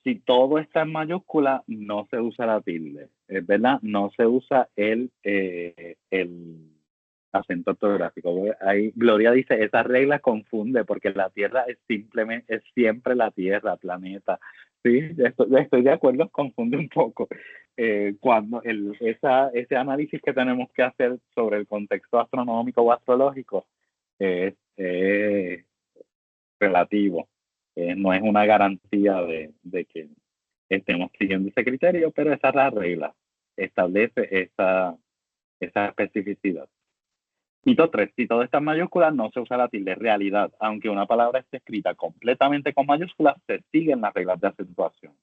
Si todo está en mayúscula, no se usa la tilde. Es verdad, no se usa el acento ortográfico. Ahí Gloria dice, esa regla confunde porque la Tierra es siempre la Tierra, planeta. Sí, estoy de acuerdo, confunde un poco. Cuando ese análisis que tenemos que hacer sobre el contexto astronómico o astrológico es relativo. No es una garantía de que estemos siguiendo ese criterio, pero esa es la regla. Establece esa especificidad. Mito 3. Si todo está en mayúsculas, no se usa la tilde. Realidad, aunque una palabra esté escrita completamente con mayúsculas, se siguen las reglas de acentuación.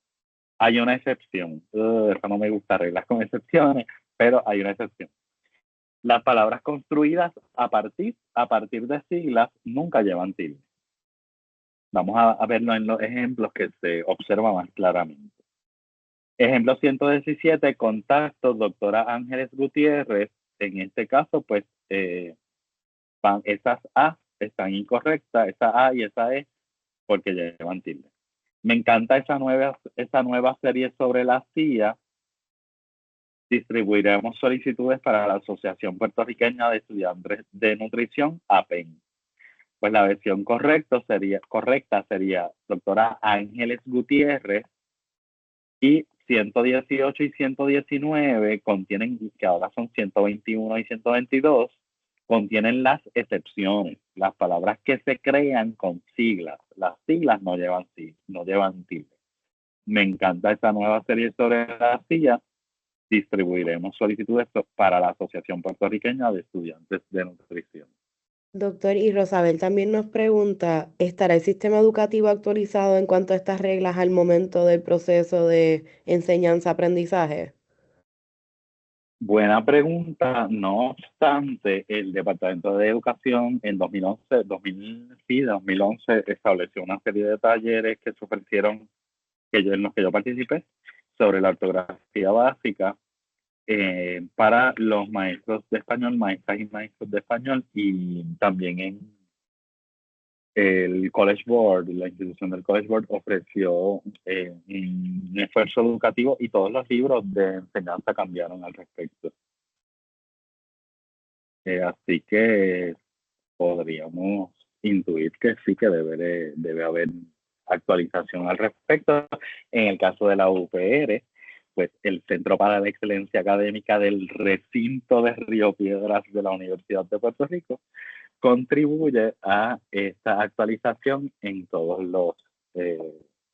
Hay una excepción. Eso no me gusta, reglas con excepciones, pero hay una excepción. Las palabras construidas a partir de siglas nunca llevan tilde. Vamos a verlo en los ejemplos que se observa más claramente. Ejemplo 117, contacto, doctora Ángeles Gutiérrez. En este caso, pues, esas A están incorrectas, esa A y esa E, porque llevan tilde. Me encanta esa nueva serie sobre la CIA. Distribuiremos solicitudes para la Asociación Puertorriqueña de Estudiantes de Nutrición, APEN. Pues la versión correcta sería doctora Ángeles Gutiérrez, y 118 y 119 contienen, que ahora son 121 y 122, contienen las excepciones, las palabras que se crean con siglas. Las siglas no llevan tilde. Me encanta esta nueva serie sobre la CIA. Distribuiremos solicitudes para la Asociación Puertorriqueña de Estudiantes de Nutrición. Doctor, y Rosabel también nos pregunta, ¿estará el sistema educativo actualizado en cuanto a estas reglas al momento del proceso de enseñanza-aprendizaje? Buena pregunta. No obstante, el Departamento de Educación en 2011 estableció una serie de talleres que se ofrecieron, en los que yo participé, sobre la ortografía básica para los maestros de español, maestras y maestros de español, y también en el College Board, la institución del College Board ofreció un esfuerzo educativo y todos los libros de enseñanza cambiaron al respecto. Así que podríamos intuir que sí que debe haber actualización al respecto. En el caso de la UPR, pues el Centro para la Excelencia Académica del Recinto de Río Piedras de la Universidad de Puerto Rico contribuye a esta actualización en todos los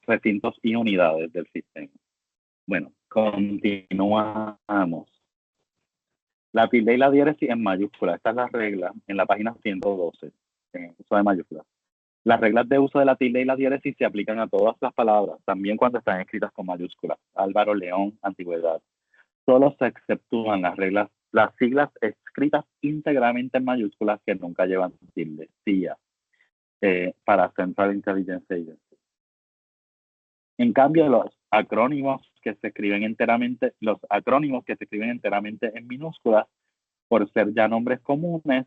recintos y unidades del sistema. Bueno, continuamos. La tilde y la diéresis en mayúscula. Esta es la regla en la página 112, en uso de mayúsculas. Las reglas de uso de la tilde y la diéresis se aplican a todas las palabras, también cuando están escritas con mayúsculas. Álvaro León, Antigüedad. Solo se exceptúan las siglas escritas íntegramente en mayúsculas que nunca llevan tilde. CIA, para Central Intelligence Agency. En cambio, los acrónimos que se escriben enteramente en minúsculas, por ser ya nombres comunes,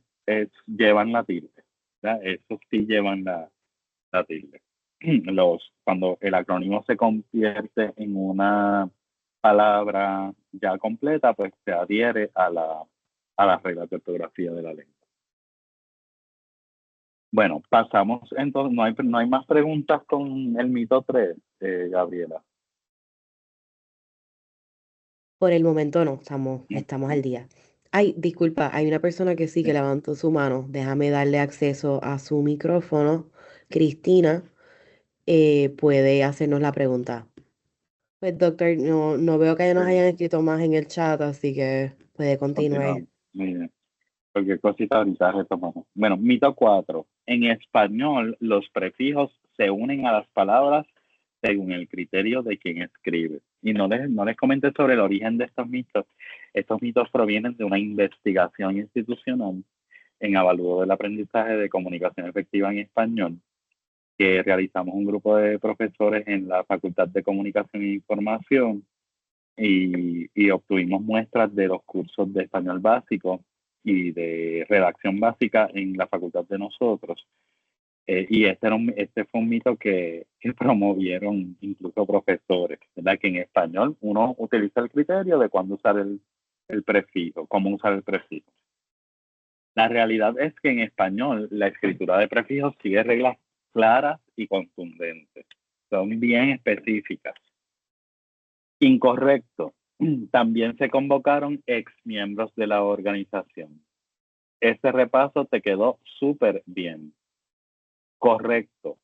llevan la tilde. ¿verdad? Esos sí llevan la tilde. Cuando el acrónimo se convierte en una palabra ya completa, pues se adhiere a las reglas de ortografía de la lengua. Bueno, pasamos entonces, no hay más preguntas con el mito 3, Gabriela. Por el momento no, estamos al día. Ay, disculpa, hay una persona que sí que levantó su mano. Déjame darle acceso a su micrófono. Cristina puede hacernos la pregunta. Pues doctor, no veo que nos hayan escrito más en el chat, así que puede continuar. Miren, cualquier cosita ahorita retomamos. Bueno, mito 4. En español, los prefijos se unen a las palabras según el criterio de quien escribe. Y no les comenté sobre el origen de estos mitos. Estos mitos provienen de una investigación institucional en avalúo del aprendizaje de comunicación efectiva en español, que realizamos un grupo de profesores en la Facultad de Comunicación e Información y obtuvimos muestras de los cursos de español básico y de redacción básica en la facultad de nosotros. Y este fue un mito que promovieron incluso profesores, ¿verdad? Que en español uno utiliza el criterio de cuándo usar el prefijo, cómo usar el prefijo. La realidad es que en español la escritura de prefijos sigue reglas claras y contundentes. Son bien específicas. Incorrecto. También se convocaron exmiembros de la organización. Este repaso te quedó súper bien. Correcto.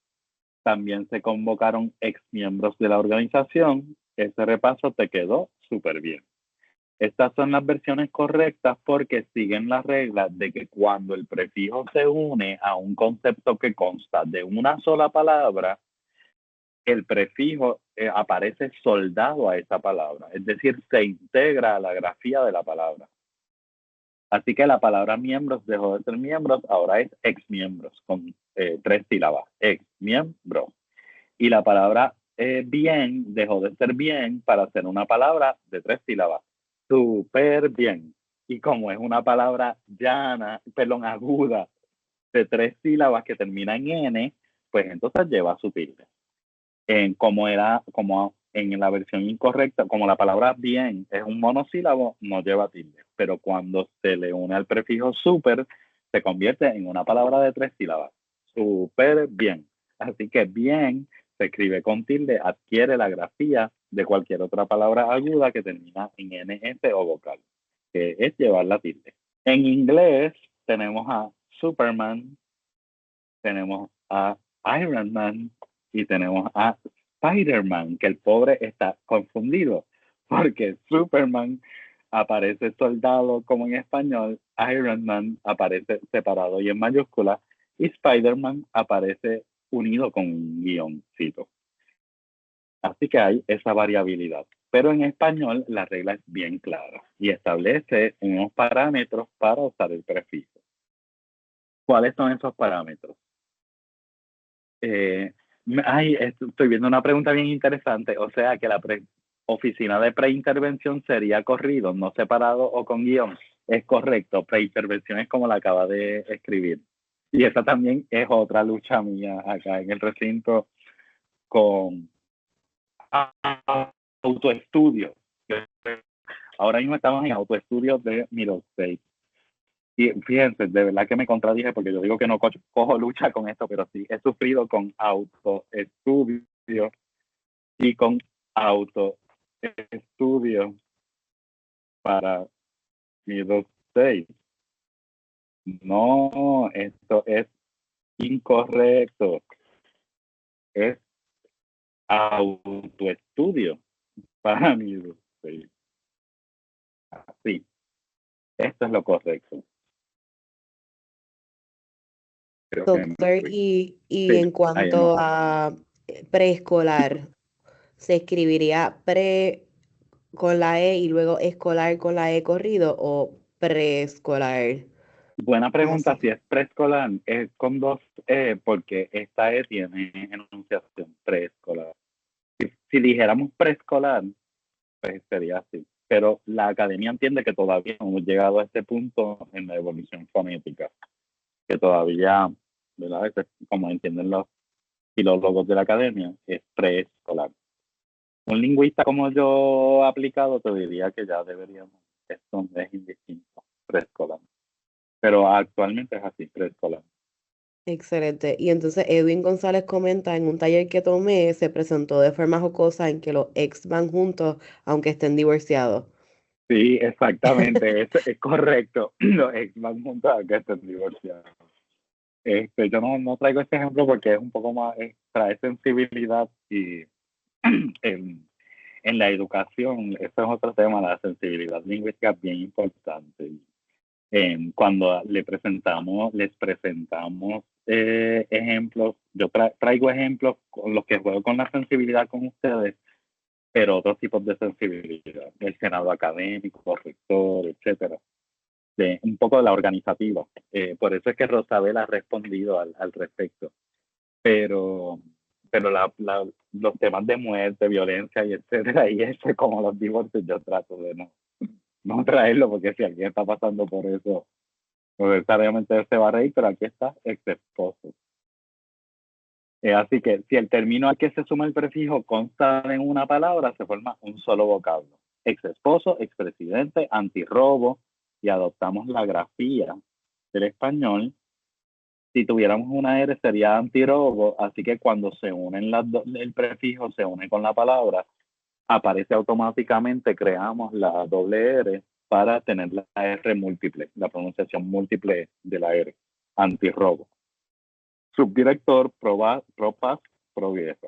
También se convocaron exmiembros de la organización. Este repaso te quedó súper bien. Estas son las versiones correctas porque siguen la regla de que cuando el prefijo se une a un concepto que consta de una sola palabra, el prefijo aparece soldado a esa palabra, es decir, se integra a la grafía de la palabra. Así que la palabra miembros dejó de ser miembros, ahora es exmiembros, con 3 sílabas, exmiembros. Y la palabra bien dejó de ser bien para ser una palabra de 3 sílabas, súper bien. Y como es una palabra aguda, de 3 sílabas que termina en N, pues entonces lleva su tilde. Como en la versión incorrecta, como la palabra bien es un monosílabo, no lleva tilde. Pero cuando se le une al prefijo súper, se convierte en una palabra de 3 sílabas. Súper bien. Así que bien se escribe con tilde, adquiere la grafía de cualquier otra palabra aguda que termina en NS o vocal, que es llevar la tilde. En inglés tenemos a Superman, tenemos a Iron Man y tenemos a Spider-Man, que el pobre está confundido porque Superman aparece soldado como en español, Iron Man aparece separado y en mayúscula y Spider-Man aparece unido con un guioncito. Así que hay esa variabilidad. Pero en español la regla es bien clara y establece unos parámetros para usar el prefijo. ¿Cuáles son esos parámetros? Estoy viendo una pregunta bien interesante. O sea, que la oficina de preintervención sería corrido, no separado o con guión. Es correcto, preintervención es como la acaba de escribir. Y esa también es otra lucha mía acá en el recinto con autoestudio. Ahora mismo estamos en autoestudios de Middle State. Y fíjense, de verdad que me contradije porque yo digo que no cojo lucha con esto, pero sí he sufrido con autoestudio y con autoestudio para mi 2.6. No, esto es incorrecto. Es autoestudio para mi 2.6. Así, esto es lo correcto. Doctor, y en cuanto a preescolar, ¿se escribiría pre con la E y luego escolar con la E corrido o preescolar? Buena pregunta, si es preescolar, es con 2 E, porque esta E tiene enunciación preescolar. Si dijéramos preescolar, pues sería así. Pero la academia entiende que todavía no hemos llegado a este punto en la evolución fonética, que todavía, ¿verdad? Como entienden los filólogos de la academia, es preescolar. Un lingüista como yo aplicado te diría que ya deberíamos, esto es indistinto, preescolar. Pero actualmente es así, preescolar. Excelente. Y entonces Edwin González comenta, en un taller que tomé, se presentó de forma jocosa en que los ex van juntos, aunque estén divorciados. Sí, exactamente, es correcto. Los ex van juntos aunque estén divorciados. Yo no traigo este ejemplo porque es un poco más, trae sensibilidad y en la educación, eso es otro tema, la sensibilidad lingüística es bien importante. Cuando les presentamos ejemplos, yo traigo ejemplos con los que juego con la sensibilidad con ustedes, pero otros tipos de sensibilidad, el senado académico, rector, etcétera, un poco de la organizativa. Por eso es que Rosabel ha respondido al respecto. Pero los temas de muerte, violencia y etcétera, y ese como los divorcios, yo trato de no traerlo, porque si alguien está pasando por eso, no necesariamente se va a reír, pero aquí está ex esposo. Así que si el término al que se suma el prefijo consta en una palabra, se forma un solo vocablo. Ex esposo, expresidente, antirrobo, y adoptamos la grafía del español. Si tuviéramos una R sería antirrobo, así que cuando se unen el prefijo se une con la palabra, aparece automáticamente, creamos la doble R para tener la R múltiple, la pronunciación múltiple de la R, antirrobo. Subdirector, ProPaz, Proviesa.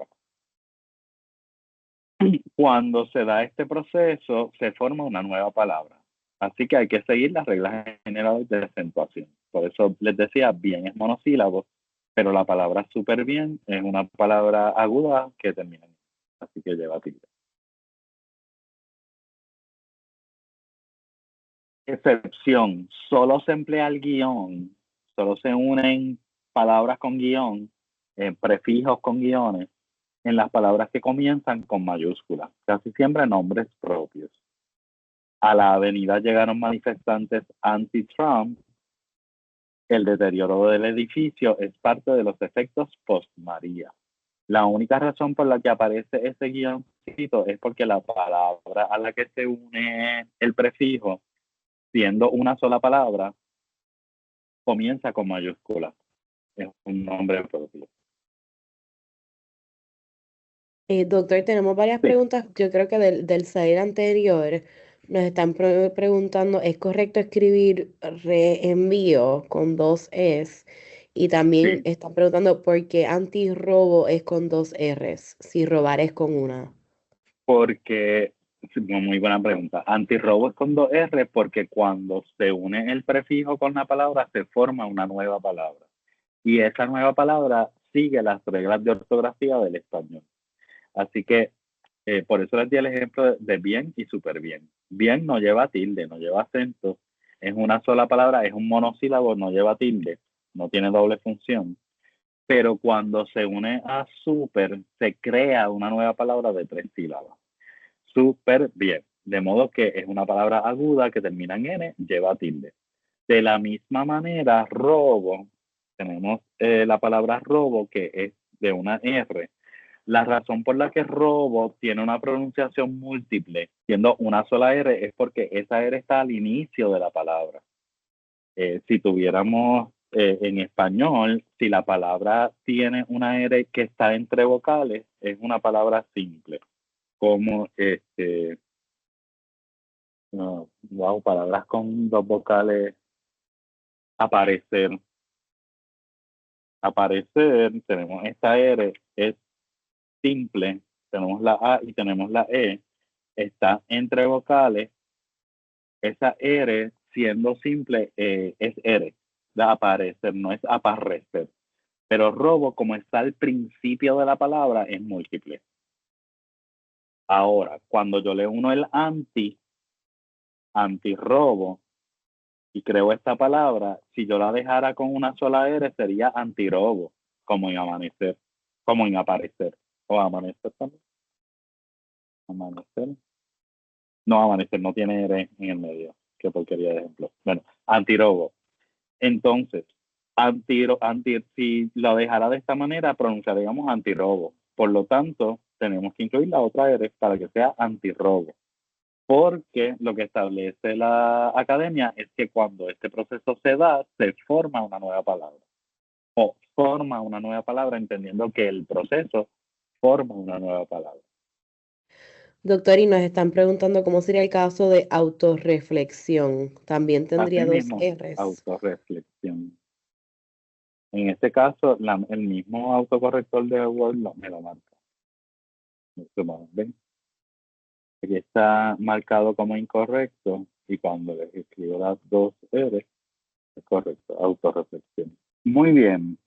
Cuando se da este proceso, se forma una nueva palabra. Así que hay que seguir las reglas generales de acentuación. Por eso les decía, bien es monosílabo, pero la palabra súper bien es una palabra aguda que termina en. Así que lleva tilde. Excepción, solo se emplea el guión, solo se unen palabras con guión, prefijos con guiones, en las palabras que comienzan con mayúsculas, casi siempre nombres propios. A la avenida llegaron manifestantes anti-Trump. El deterioro del edificio es parte de los efectos post-María. La única razón por la que aparece ese guioncito es porque la palabra a la que se une el prefijo, siendo una sola palabra, comienza con mayúsculas. Es un nombre propio. Doctor, tenemos varias preguntas. Yo creo que del slide anterior nos están preguntando, ¿es correcto escribir reenvío con 2 Es? Y también están preguntando por qué antirrobo es con 2 Rs, si robar es con una. Porque, muy buena pregunta, antirrobo es con 2 R porque cuando se une el prefijo con la palabra se forma una nueva palabra. Y esa nueva palabra sigue las reglas de ortografía del español. Así que por eso les di el ejemplo de bien y súper bien. Bien no lleva tilde, no lleva acento, es una sola palabra, es un monosílabo, no lleva tilde, no tiene doble función. Pero cuando se une a súper, se crea una nueva palabra de 3 sílabas. Súper bien. De modo que es una palabra aguda que termina en N, lleva tilde. De la misma manera, robo, tenemos la palabra robo que es de una R. La razón por la que robo tiene una pronunciación múltiple, siendo una sola R, es porque esa R está al inicio de la palabra. Si tuviéramos en español, si la palabra tiene una R que está entre vocales, es una palabra simple, como palabras con dos vocales. Aparecer. Aparecer, tenemos esta R, es simple, tenemos la A y tenemos la E, está entre vocales. Esa R, siendo simple, es R, de aparecer, no es aparecer. Pero robo, como está al principio de la palabra, es múltiple. Ahora, cuando yo le uno el antirrobo, y creo esta palabra, si yo la dejara con una sola R, sería antirobo, como en amanecer, como en aparecer. O amanecer también. Amanecer. No, amanecer no tiene R en el medio. Qué porquería de ejemplo. Bueno, antirobo. Entonces, si lo dejara de esta manera, pronunciaríamos antirobo. Por lo tanto, tenemos que incluir la otra R para que sea antirrobo. Porque lo que establece la academia es que cuando este proceso se da, se forma una nueva palabra. O forma una nueva palabra, entendiendo que el proceso forma una nueva palabra. Doctor, y nos están preguntando cómo sería el caso de autorreflexión. También tendría Así dos mismo, R's. autorreflexión. En este caso, el mismo autocorrector de Word me lo marca. ¿Ven? Aquí está marcado como incorrecto y cuando le escribo las dos R, es correcto, autorreflexión. Muy bien.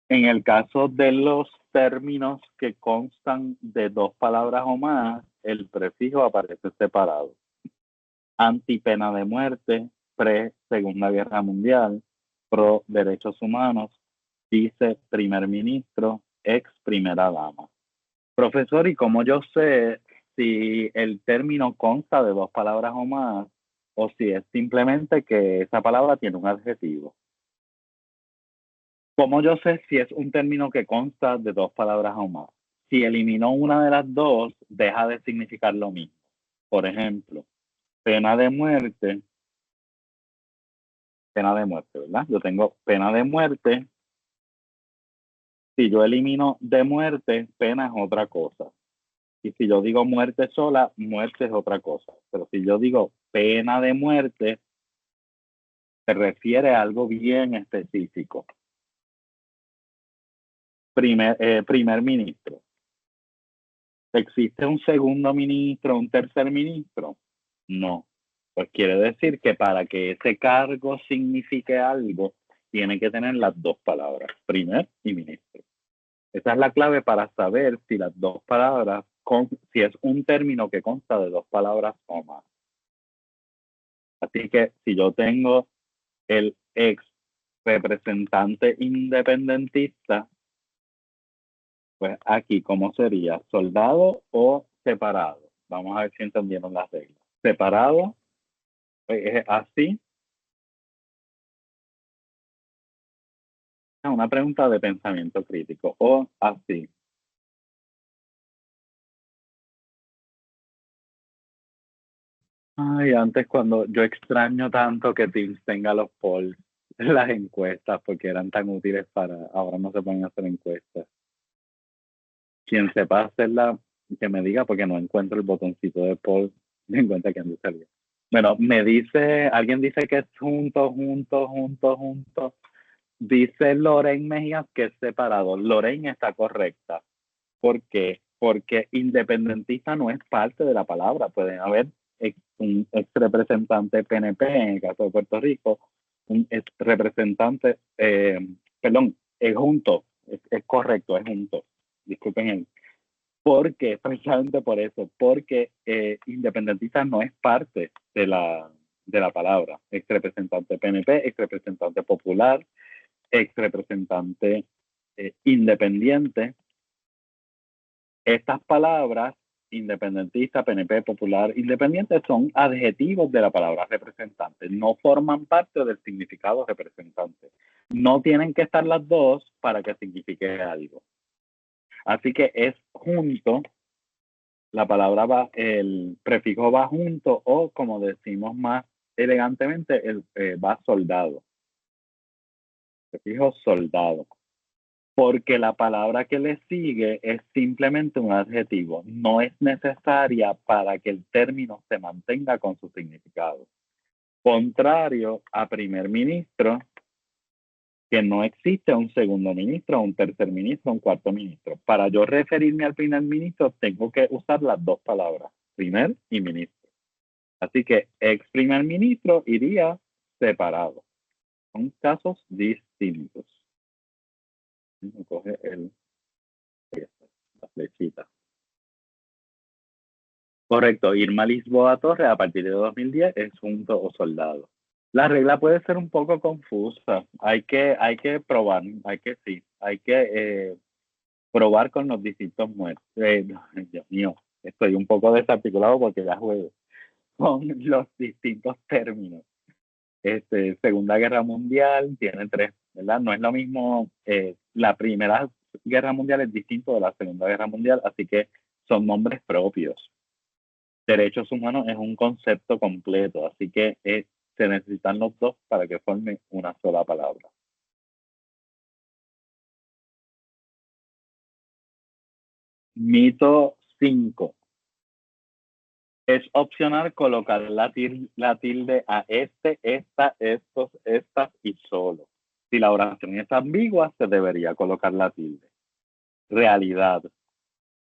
En el caso de los términos que constan de dos palabras o más, el prefijo aparece separado. Antipena de muerte, pre-Segunda Guerra Mundial, pro derechos humanos, vice primer ministro, ex primera dama. Profesor, ¿y cómo yo sé si el término consta de dos palabras o más o si es simplemente que esa palabra tiene un adjetivo? ¿Cómo yo sé si es un término que consta de dos palabras o más? Si eliminó una de las dos, deja de significar lo mismo. Por ejemplo, pena de muerte, ¿verdad? Yo tengo pena de muerte. Si yo elimino de muerte, pena es otra cosa. Y si yo digo muerte sola, muerte es otra cosa. Pero si yo digo pena de muerte, se refiere a algo bien específico. Primer ministro. ¿Existe un segundo ministro, un tercer ministro? No. Pues quiere decir que para que ese cargo signifique algo, tiene que tener las dos palabras, primer y ministro. Esa es la clave para saber si las dos palabras, si es un término que consta de dos palabras o más. Así que si yo tengo el ex representante independentista, pues aquí, ¿cómo sería? ¿Soldado o separado? Vamos a ver si entendieron las reglas. Separado, es así. Es una pregunta de pensamiento crítico. O así. Ay, antes cuando yo extraño tanto que Teams tenga los polls, las encuestas, porque eran tan útiles ahora no se pueden hacer encuestas. Quien sepa hacerla, que me diga, porque no encuentro el botoncito de poll, me encuentra que han salido. Bueno, alguien dice que es junto. Dice Lorraine Mejías que es separado. Lorraine está correcta. ¿Por qué? Porque independentista no es parte de la palabra. Pueden haber un ex representante PNP, en el caso de Puerto Rico, un ex representante, es junto, es correcto, es junto. Disculpen porque precisamente por eso, porque independentista no es parte de la palabra. Ex representante PNP, ex representante popular, ex representante independiente. Estas palabras, independentista, PNP, popular, independiente, son adjetivos de la palabra representante. No forman parte del significado representante. No tienen que estar las dos para que signifique algo. Así que es junto, la palabra el prefijo va junto o, como decimos más elegantemente va soldado. Te fijo, soldado. Porque la palabra que le sigue es simplemente un adjetivo. No es necesaria para que el término se mantenga con su significado. Contrario a primer ministro, que no existe un segundo ministro, un tercer ministro, un cuarto ministro. Para yo referirme al primer ministro, tengo que usar las dos palabras, primer y ministro. Así que ex primer ministro iría separado. Son casos distintos. Me coge la flechita. Correcto, Irma Lisboa Torres a partir de 2010 es junto o soldado. La regla puede ser un poco confusa. Hay que probar, hay que probar con los distintos muertos. Dios mío, estoy un poco desarticulado porque ya juego con los distintos términos. Segunda Guerra Mundial tiene 3, ¿verdad? No es lo mismo, la Primera Guerra Mundial es distinto de la Segunda Guerra Mundial, así que son nombres propios. Derechos humanos es un concepto completo, así que se necesitan los dos para que formen una sola palabra. Mito 5. Es opcional colocar la tilde a esta, estos, estas y solo. Si la oración es ambigua, se debería colocar la tilde. Realidad.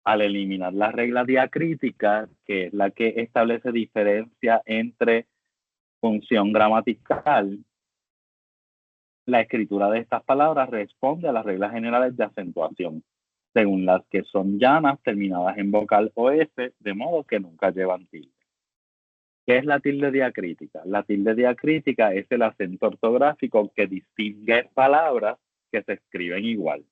Al eliminar la regla diacrítica, que es la que establece diferencia entre función gramatical, la escritura de estas palabras responde a las reglas generales de acentuación, según las que son llanas terminadas en vocal o S, de modo que nunca llevan tilde. ¿Qué es la tilde diacrítica? La tilde diacrítica es el acento ortográfico que distingue palabras que se escriben igual,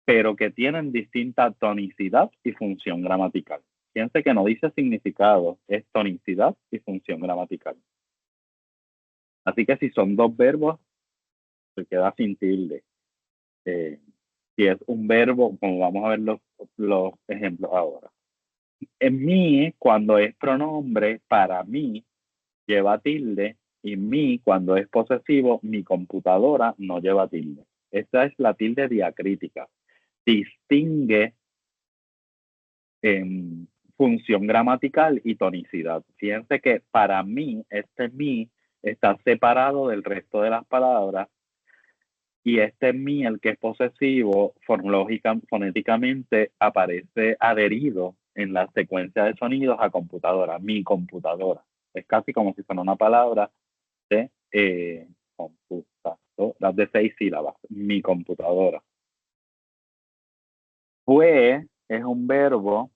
pero que tienen distinta tonicidad y función gramatical. Fíjense que no dice significado, es tonicidad y función gramatical. Así que si son dos verbos, se queda sin tilde. Si es un verbo, como vamos a ver los ejemplos ahora. En mí, cuando es pronombre, para mí, lleva tilde, y mí, cuando es posesivo, mi computadora no lleva tilde. Esta es la tilde diacrítica. Distingue función gramatical y tonicidad. Fíjense que para mí, mí está separado del resto de las palabras, y mí, el que es posesivo, fonéticamente aparece adherido en la secuencia de sonidos a computadora, mi computadora. Es casi como si fuera una palabra de computadora, de 6 sílabas, mi computadora. Fue es un verbo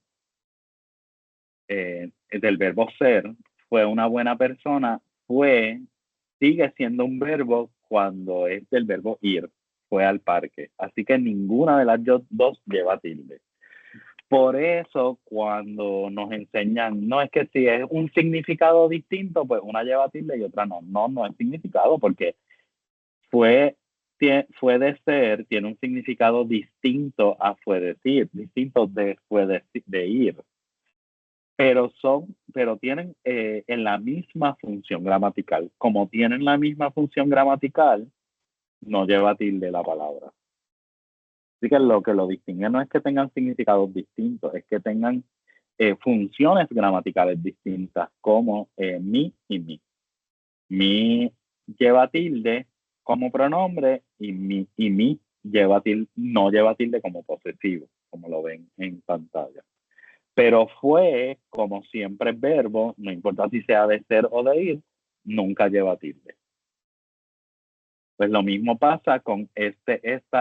del verbo ser, fue una buena persona, sigue siendo un verbo cuando es del verbo ir, fue al parque. Así que ninguna de las dos lleva tilde. Por eso, cuando nos enseñan, no es que si es un significado distinto, pues una lleva tilde y otra no. No es significado, porque fue de ser, tiene un significado distinto a fue decir, distinto de fue de ir. Pero tienen en la misma función gramatical. Como tienen la misma función gramatical, no lleva tilde la palabra. Así que lo que lo distingue no es que tengan significados distintos, es que tengan funciones gramaticales distintas, como mi y mi. Mi lleva tilde como pronombre y mi no lleva tilde como posesivo, como lo ven en pantalla. Pero fue, como siempre, verbo, no importa si sea de ser o de ir, nunca lleva tilde. Pues lo mismo pasa con esta,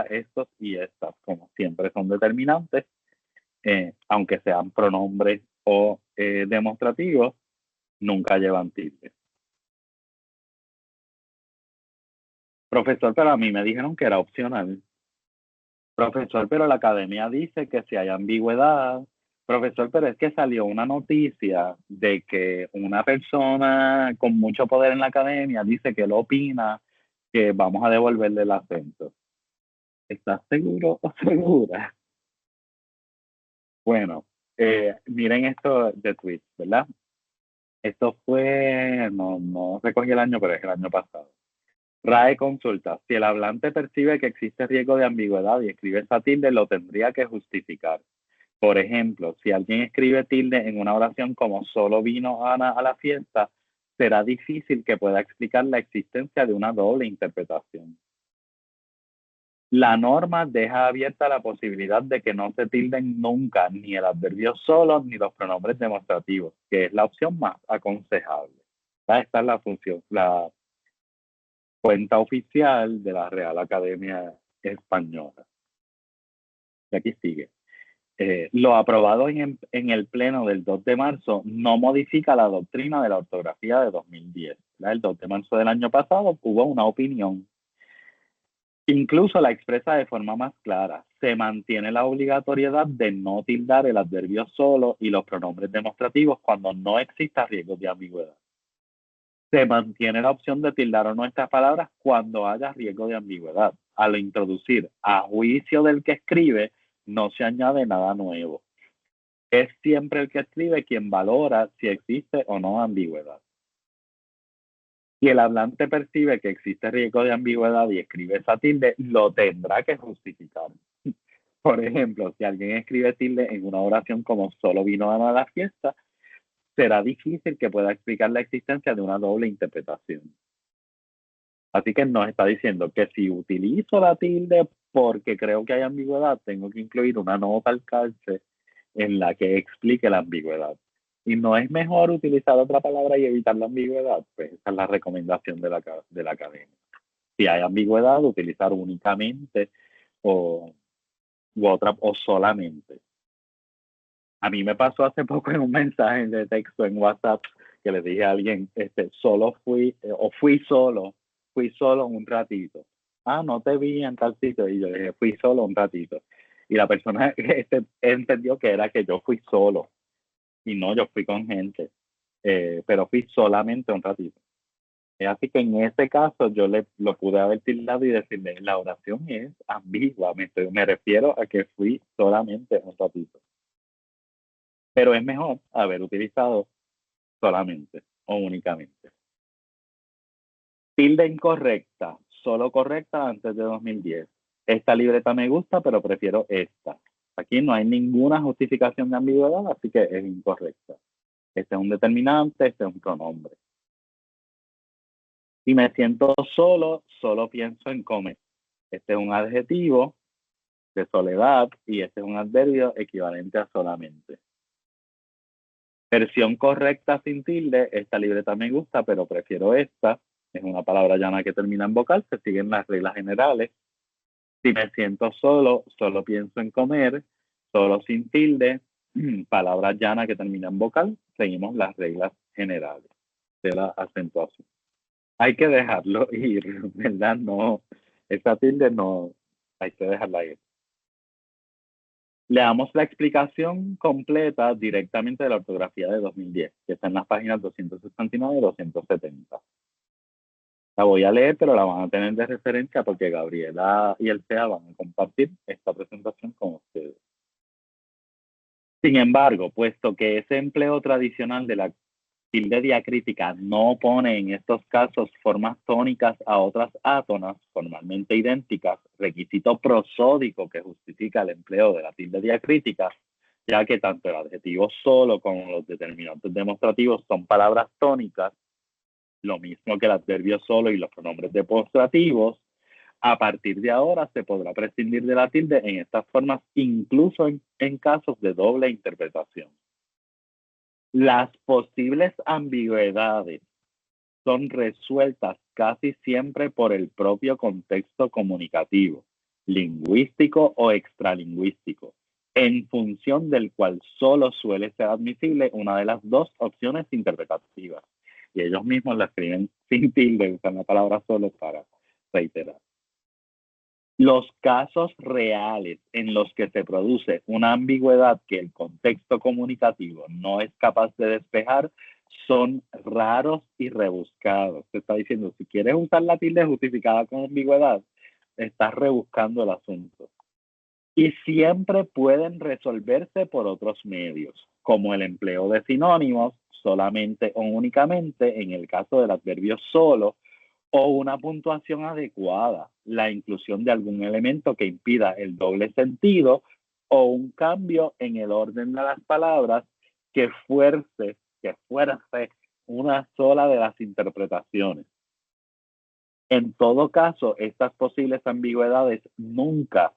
estos y estas, como siempre son determinantes, aunque sean pronombres o demostrativos, nunca llevan tilde. Profesor, pero a mí me dijeron que era opcional. Profesor, pero la academia dice que si hay ambigüedad. Profesor, pero es que salió una noticia de que una persona con mucho poder en la academia dice que él opina que vamos a devolverle el acento. ¿Estás seguro o segura? Bueno, miren esto de tweet, ¿verdad? Esto fue, no recogí el año, pero es el año pasado. RAE consulta, si el hablante percibe que existe riesgo de ambigüedad y escribe esa tilde, lo tendría que justificar. Por ejemplo, si alguien escribe tilde en una oración como solo vino Ana a la fiesta, será difícil que pueda explicar la existencia de una doble interpretación. La norma deja abierta la posibilidad de que no se tilden nunca ni el adverbio solo ni los pronombres demostrativos, que es la opción más aconsejable. Esta es la función, la cuenta oficial de la Real Academia Española. Y aquí sigue. Lo aprobado en el pleno del 2 de marzo no modifica la doctrina de la ortografía de 2010. El 2 de marzo del año pasado hubo una opinión. Incluso la expresa de forma más clara. Se mantiene la obligatoriedad de no tildar el adverbio solo y los pronombres demostrativos cuando no exista riesgo de ambigüedad. Se mantiene la opción de tildar o no estas palabras cuando haya riesgo de ambigüedad. Al introducir a juicio del que escribe, no se añade nada nuevo. Es siempre el que escribe quien valora si existe o no ambigüedad. Si el hablante percibe que existe riesgo de ambigüedad y escribe esa tilde, lo tendrá que justificar. Por ejemplo, si alguien escribe tilde en una oración como solo vino Ana a la fiesta, será difícil que pueda explicar la existencia de una doble interpretación. Así que nos está diciendo que si utilizo la tilde porque creo que hay ambigüedad, tengo que incluir una nota al calce en la que explique la ambigüedad. ¿Y no es mejor utilizar otra palabra y evitar la ambigüedad? Pues esa es la recomendación de la academia. Si hay ambigüedad, utilizar únicamente o solamente. A mí me pasó hace poco en un mensaje de texto en WhatsApp que le dije a alguien, fui solo un ratito. No te vi en tal sitio. Y yo le dije, fui solo un ratito. Y la persona entendió que era que yo fui solo. Y no, yo fui con gente. Pero fui solamente un ratito. Así que en ese caso yo lo pude haber tildado y decirle, la oración es ambigua. Me refiero a que fui solamente un ratito. Pero es mejor haber utilizado solamente o únicamente. Tilde incorrecta, solo correcta antes de 2010. Esta libreta me gusta, pero prefiero esta. Aquí no hay ninguna justificación de ambigüedad, así que es incorrecta. Este es un determinante, este es un pronombre. Si me siento solo pienso en comer. Este es un adjetivo de soledad y este es un adverbio equivalente a solamente. Versión correcta sin tilde, esta libreta me gusta, pero prefiero esta. Es una palabra llana que termina en vocal, se siguen las reglas generales. Si me siento solo pienso en comer, solo sin tilde, palabra llana que termina en vocal, seguimos las reglas generales de la acentuación. Hay que dejarlo ir, ¿verdad? No, esta tilde no, hay que dejarla ir. Leamos la explicación completa directamente de la ortografía de 2010, que está en las páginas 269 y 270. La voy a leer, pero la van a tener de referencia porque Gabriela y el CEA van a compartir esta presentación con ustedes. Sin embargo, puesto que ese empleo tradicional de la tilde diacrítica no pone en estos casos formas tónicas a otras átonas formalmente idénticas, requisito prosódico que justifica el empleo de la tilde diacrítica, ya que tanto el adjetivo solo como los determinantes demostrativos son palabras tónicas, lo mismo que el adverbio solo y los pronombres demostrativos, a partir de ahora se podrá prescindir de la tilde en estas formas, incluso en casos de doble interpretación. Las posibles ambigüedades son resueltas casi siempre por el propio contexto comunicativo, lingüístico o extralingüístico, en función del cual solo suele ser admisible una de las dos opciones interpretativas. Y ellos mismos la escriben sin tilde, usan la palabra solo para reiterar. Los casos reales en los que se produce una ambigüedad que el contexto comunicativo no es capaz de despejar son raros y rebuscados. Se está diciendo, si quieres usar la tilde justificada con ambigüedad, estás rebuscando el asunto. Y siempre pueden resolverse por otros medios, como el empleo de sinónimos, solamente o únicamente en el caso del adverbio solo, o una puntuación adecuada, la inclusión de algún elemento que impida el doble sentido o un cambio en el orden de las palabras que fuerce una sola de las interpretaciones. En todo caso, estas posibles ambigüedades nunca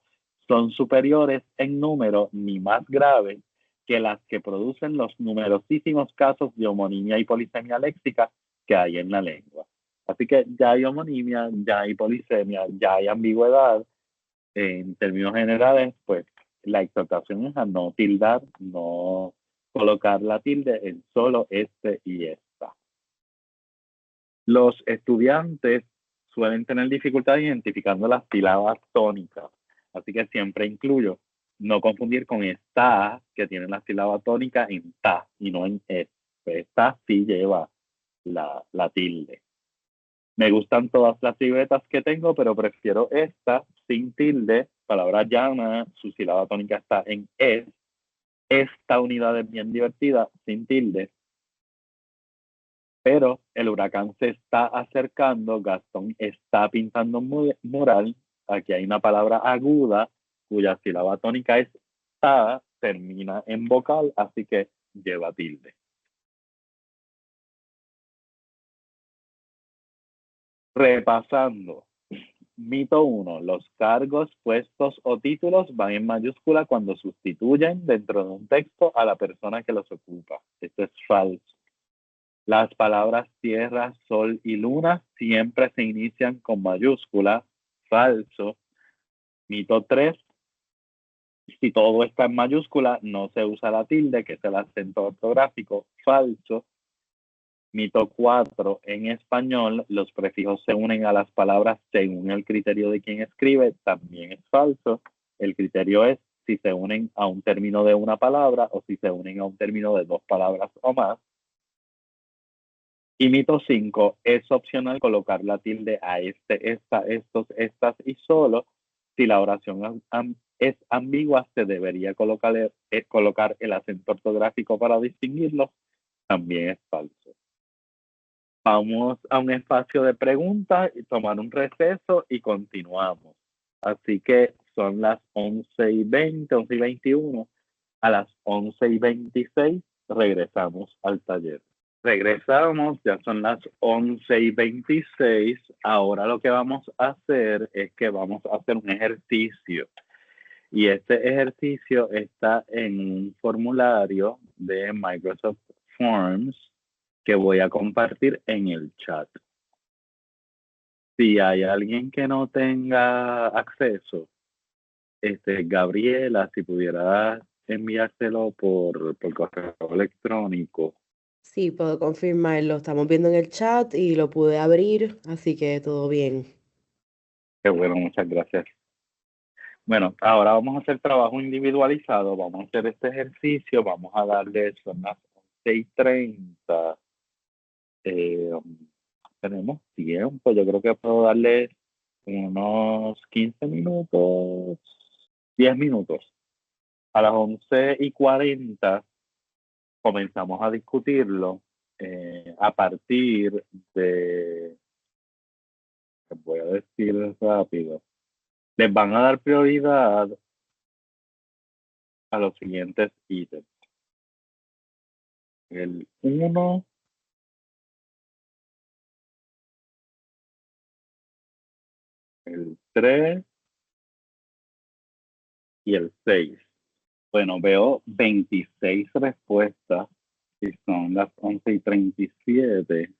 son superiores en número ni más graves que las que producen los numerosísimos casos de homonimia y polisemia léxica que hay en la lengua. Así que ya hay homonimia, ya hay polisemia, ya hay ambigüedad. En términos generales, pues la exhortación es a no tildar, no colocar la tilde en solo este y esta. Los estudiantes suelen tener dificultad identificando las sílabas tónicas, así que siempre incluyo no confundir con esta, que tiene la sílaba tónica en ta y no en es. Esta sí lleva la tilde. Me gustan todas las sigletas que tengo, pero prefiero esta sin tilde. Palabra llana, su sílaba tónica está en es. Esta unidad es bien divertida, sin tilde. Pero el huracán se está acercando, Gastón está pintando un mural. Aquí hay una palabra aguda cuya sílaba tónica es ta, termina en vocal, así que lleva tilde. Repasando. Mito 1. Los cargos, puestos o títulos van en mayúscula cuando sustituyen dentro de un texto a la persona que los ocupa. Esto es falso. Las palabras tierra, sol y luna siempre se inician con mayúscula. Falso. Mito 3. Si todo está en mayúscula, no se usa la tilde, que es el acento ortográfico. Falso. Mito 4. En español, los prefijos se unen a las palabras según el criterio de quien escribe. También es falso. El criterio es si se unen a un término de una palabra o si se unen a un término de dos palabras o más. Y mito 5. Es opcional colocar la tilde a este, esta, estos, estas y solo. Si la oración es ambigua, se debería colocar el acento ortográfico para distinguirlo. También es falso. Vamos a un espacio de preguntas y tomar un receso y continuamos. Así que son las 11:20, 11:21. A las 11:26 regresamos al taller. Regresamos, ya son las 11:26. Ahora lo que vamos a hacer es que vamos a hacer un ejercicio. Y este ejercicio está en un formulario de Microsoft Forms que voy a compartir en el chat. Si hay alguien que no tenga acceso, Gabriela, si pudiera enviárselo por correo electrónico. Sí, puedo confirmarlo. Estamos viendo en el chat y lo pude abrir, así que todo bien. Qué bueno, muchas gracias. Bueno, ahora vamos a hacer trabajo individualizado. Vamos a hacer este ejercicio. Vamos a darle, son las 11:30. Tenemos tiempo. Yo creo que puedo darle unos 15 minutos, 10 minutos. A las 11:40 comenzamos a discutirlo a partir de, voy a decir rápido, les van a dar prioridad a los siguientes ítems. El 1, el 3 y el 6. Bueno, veo 26 respuestas y son las 11:37.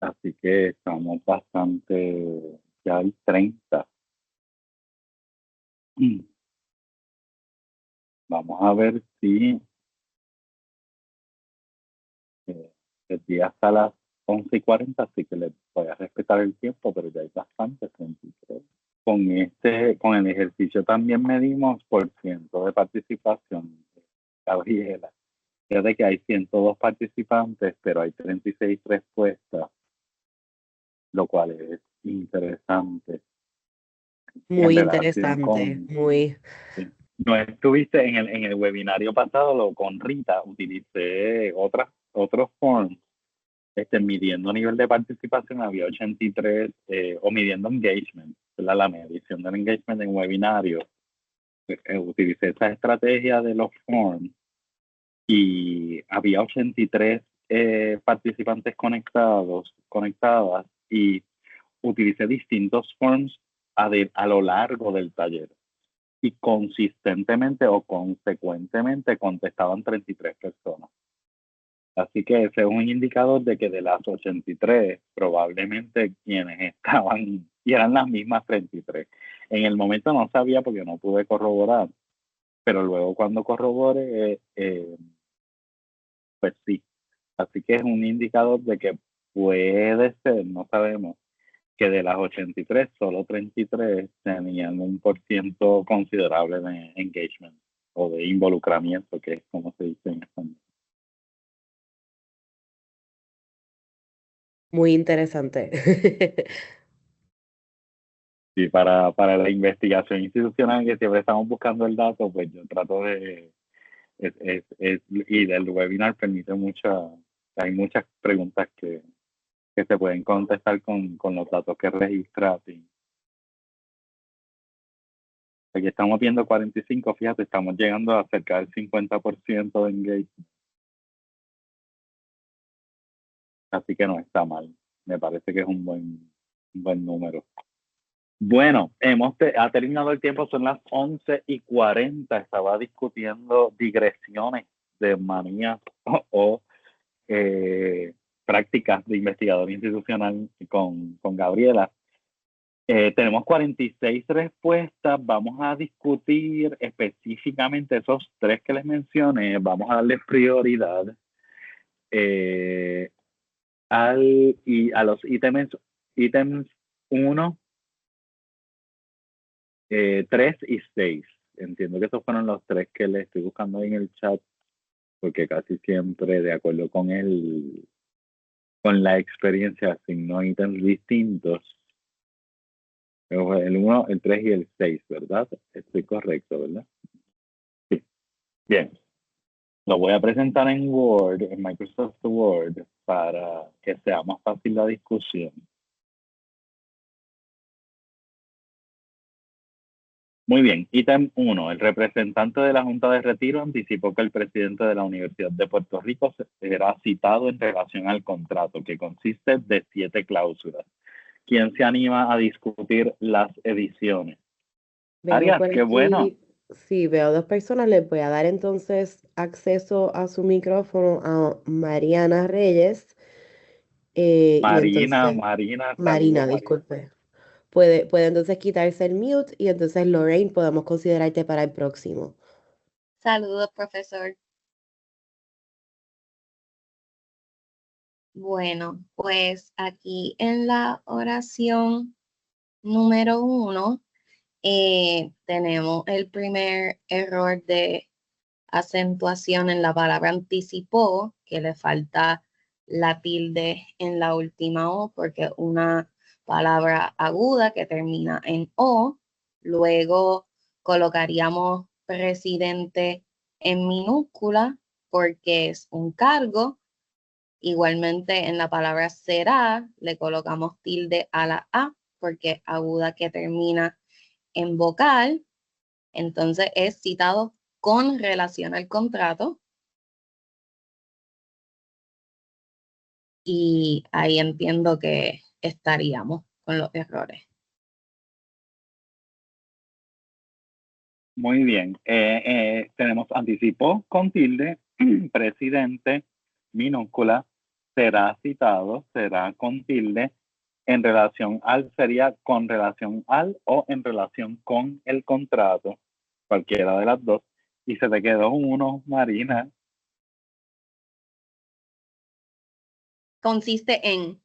Así que estamos bastante, ya hay 30. Vamos a ver si el día hasta las 11:40, así que les voy a respetar el tiempo, pero ya hay bastante, 33. Con el ejercicio también medimos por ciento de participación. Gabriela, fíjate que hay 102 participantes, pero hay 36 respuestas, lo cual es interesante. Muy interesante, muy. No estuviste en el webinario pasado con Rita, utilicé otra otros forms, midiendo nivel de participación, había 83, o midiendo engagement, ¿verdad? La medición del engagement en webinario. Utilicé esa estrategia de los forms y había 83 participantes conectadas y utilicé distintos forms a lo largo del taller. Y consistentemente o consecuentemente contestaban 33 personas. Así que ese es un indicador de que de las 83, probablemente quienes estaban, y eran las mismas 33. En el momento no sabía porque no pude corroborar, pero luego cuando corroboré, pues sí. Así que es un indicador de que puede ser, no sabemos, que de las 83, solo 33 tenían un % considerable de engagement o de involucramiento, que es como se dice en español. Muy interesante. Sí, para la investigación institucional, que siempre estamos buscando el dato, pues yo trato de... y el webinar permite hay muchas preguntas que se pueden contestar con los datos que registras. Aquí estamos viendo 45, fíjate, estamos llegando a cerca del 50% de engagement. Así que no está mal. Me parece que es un buen número. Bueno, ha terminado el tiempo, son las 11:40. Estaba discutiendo digresiones de manías o prácticas de investigador institucional con Gabriela. Tenemos 46 respuestas. Vamos a discutir específicamente esos 3 que les mencioné. Vamos a darles prioridad a los ítems 1, 3 y 6. Entiendo que esos fueron los 3 que les estoy buscando ahí en el chat, porque casi siempre, de acuerdo con la experiencia, asignó ítems distintos. El 1, el 3 y el 6, ¿verdad? Estoy correcto, ¿verdad? Sí. Bien. Lo voy a presentar en Word, en Microsoft Word, para que sea más fácil la discusión. Muy bien. Ítem 1. El representante de la Junta de Retiro anticipó que el presidente de la Universidad de Puerto Rico será citado en relación al contrato, que consiste de 7 cláusulas. ¿Quién se anima a discutir las ediciones? Arias, qué bueno. Sí, veo 2 personas. Les voy a dar entonces acceso a su micrófono a Mariana Reyes. Marina, disculpe. Puede entonces quitarse el mute y entonces Lorraine podemos considerarte para el próximo. Saludos, profesor. Bueno, pues aquí en la oración número 1 tenemos el primer error de acentuación en la palabra anticipó, que le falta la tilde en la última O porque es una palabra aguda que termina en O. Luego colocaríamos presidente en minúscula porque es un cargo. Igualmente en la palabra será le colocamos tilde a la A porque es aguda que termina en vocal. Entonces es citado con relación al contrato. Y ahí entiendo que estaríamos con los errores. Muy bien. Tenemos anticipó con tilde, presidente, minúscula, será citado, será con tilde, en relación al, sería con relación al o en relación con el contrato, cualquiera de las dos. Y se te quedó uno, Marina. Consiste en.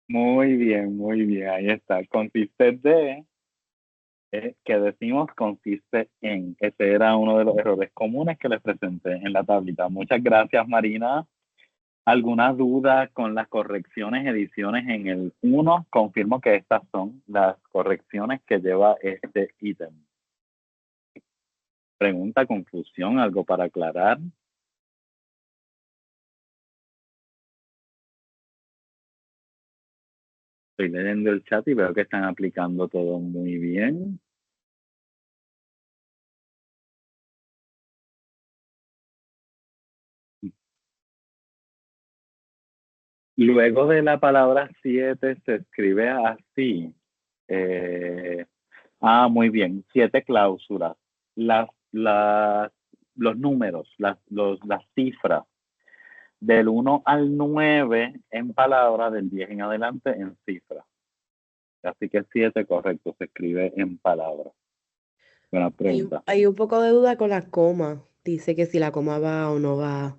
Muy bien, ahí está. Consiste de, que decimos consiste en. Ese era uno de los errores comunes que les presenté en la tablita. Muchas gracias, Marina. ¿Alguna duda con las correcciones, ediciones en el 1? Confirmo que estas son las correcciones que lleva este ítem. Pregunta, confusión, algo para aclarar. Estoy leyendo el chat y veo que están aplicando todo muy bien. Luego de la palabra 7 se escribe así. Muy bien. 7 cláusulas. Los números, las cifras. Del 1 al 9 en palabras, del 10 en adelante en cifras. Así que 7, correcto, se escribe en palabras. Buena pregunta. Hay un poco de duda con la coma. Dice que si la coma va o no va.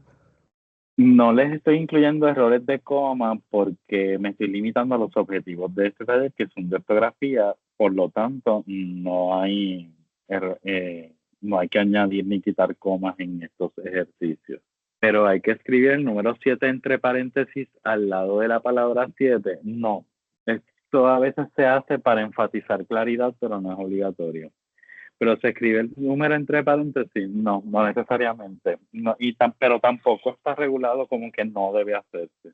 No les estoy incluyendo errores de coma porque me estoy limitando a los objetivos de este taller, que son de ortografía. Por lo tanto, no hay que añadir ni quitar comas en estos ejercicios. Pero hay que escribir el número 7 entre paréntesis al lado de la palabra 7. No. Esto a veces se hace para enfatizar claridad, pero no es obligatorio. Pero se escribe el número entre paréntesis, no necesariamente. No, pero tampoco está regulado como que no debe hacerse.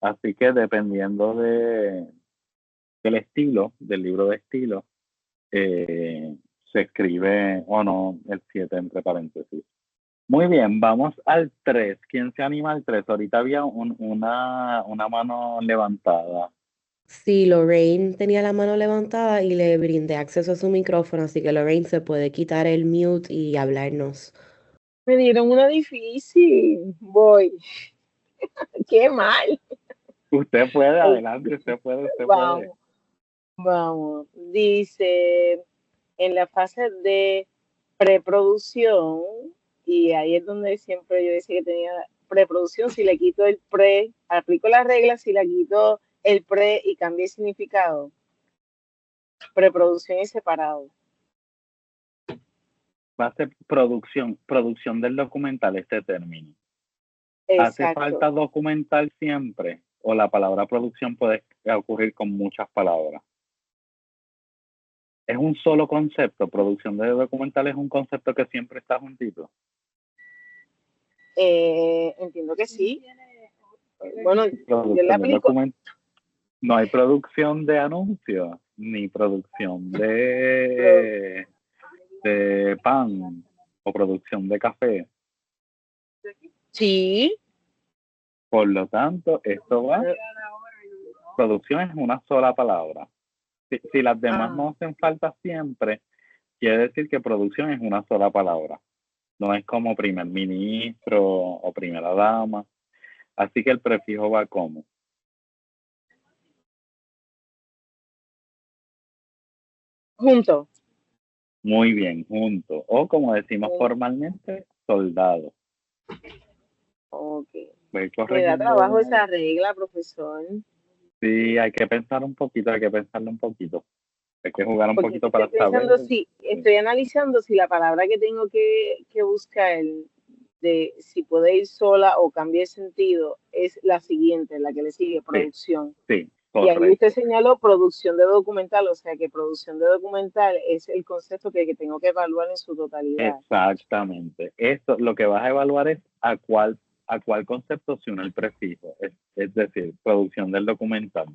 Así que dependiendo del estilo, del libro de estilo, se escribe o no el 7 entre paréntesis. Muy bien, vamos al 3. ¿Quién se anima al 3? Ahorita había una mano levantada. Sí, Lorraine tenía la mano levantada y le brindé acceso a su micrófono, así que Lorraine se puede quitar el mute y hablarnos. Me dieron una difícil. Voy. Qué mal. Usted puede, adelante, usted puede. Vamos. Dice, en la fase de preproducción, y ahí es donde siempre yo decía que tenía preproducción, si le quito el pre, aplico las reglas, si le quito el pre y cambio el significado. Preproducción y separado. Va a ser producción del documental, este término. Exacto. ¿Hace falta documental siempre? ¿O la palabra producción puede ocurrir con muchas palabras? ¿Es un solo concepto? ¿Producción de documental es un concepto que siempre está juntito? Entiendo que sí. Bueno, yo le aplico. No hay producción de anuncios, ni producción de pan o producción de café. Sí. Por lo tanto, esto va. Producción es una sola palabra. Si las demás no hacen falta siempre, quiere decir que producción es una sola palabra. No es como primer ministro o primera dama. Así que el prefijo va como. Junto. Muy bien, junto. O como decimos formalmente, soldado. Ok. Me da trabajo esa regla, profesor. Sí, hay que pensar un poquito, hay que pensarlo un poquito. Hay que jugar un poquito para saber. Estoy analizando si la palabra que tengo que buscar, de si puede ir sola o cambiar el sentido, es la siguiente, la que le sigue, producción. Sí, correcto. Y ahí usted señaló producción de documental, o sea que producción de documental es el concepto que tengo que evaluar en su totalidad. Exactamente. Esto lo que vas a evaluar es a cuál concepto se une el prefijo, es decir, producción del documental.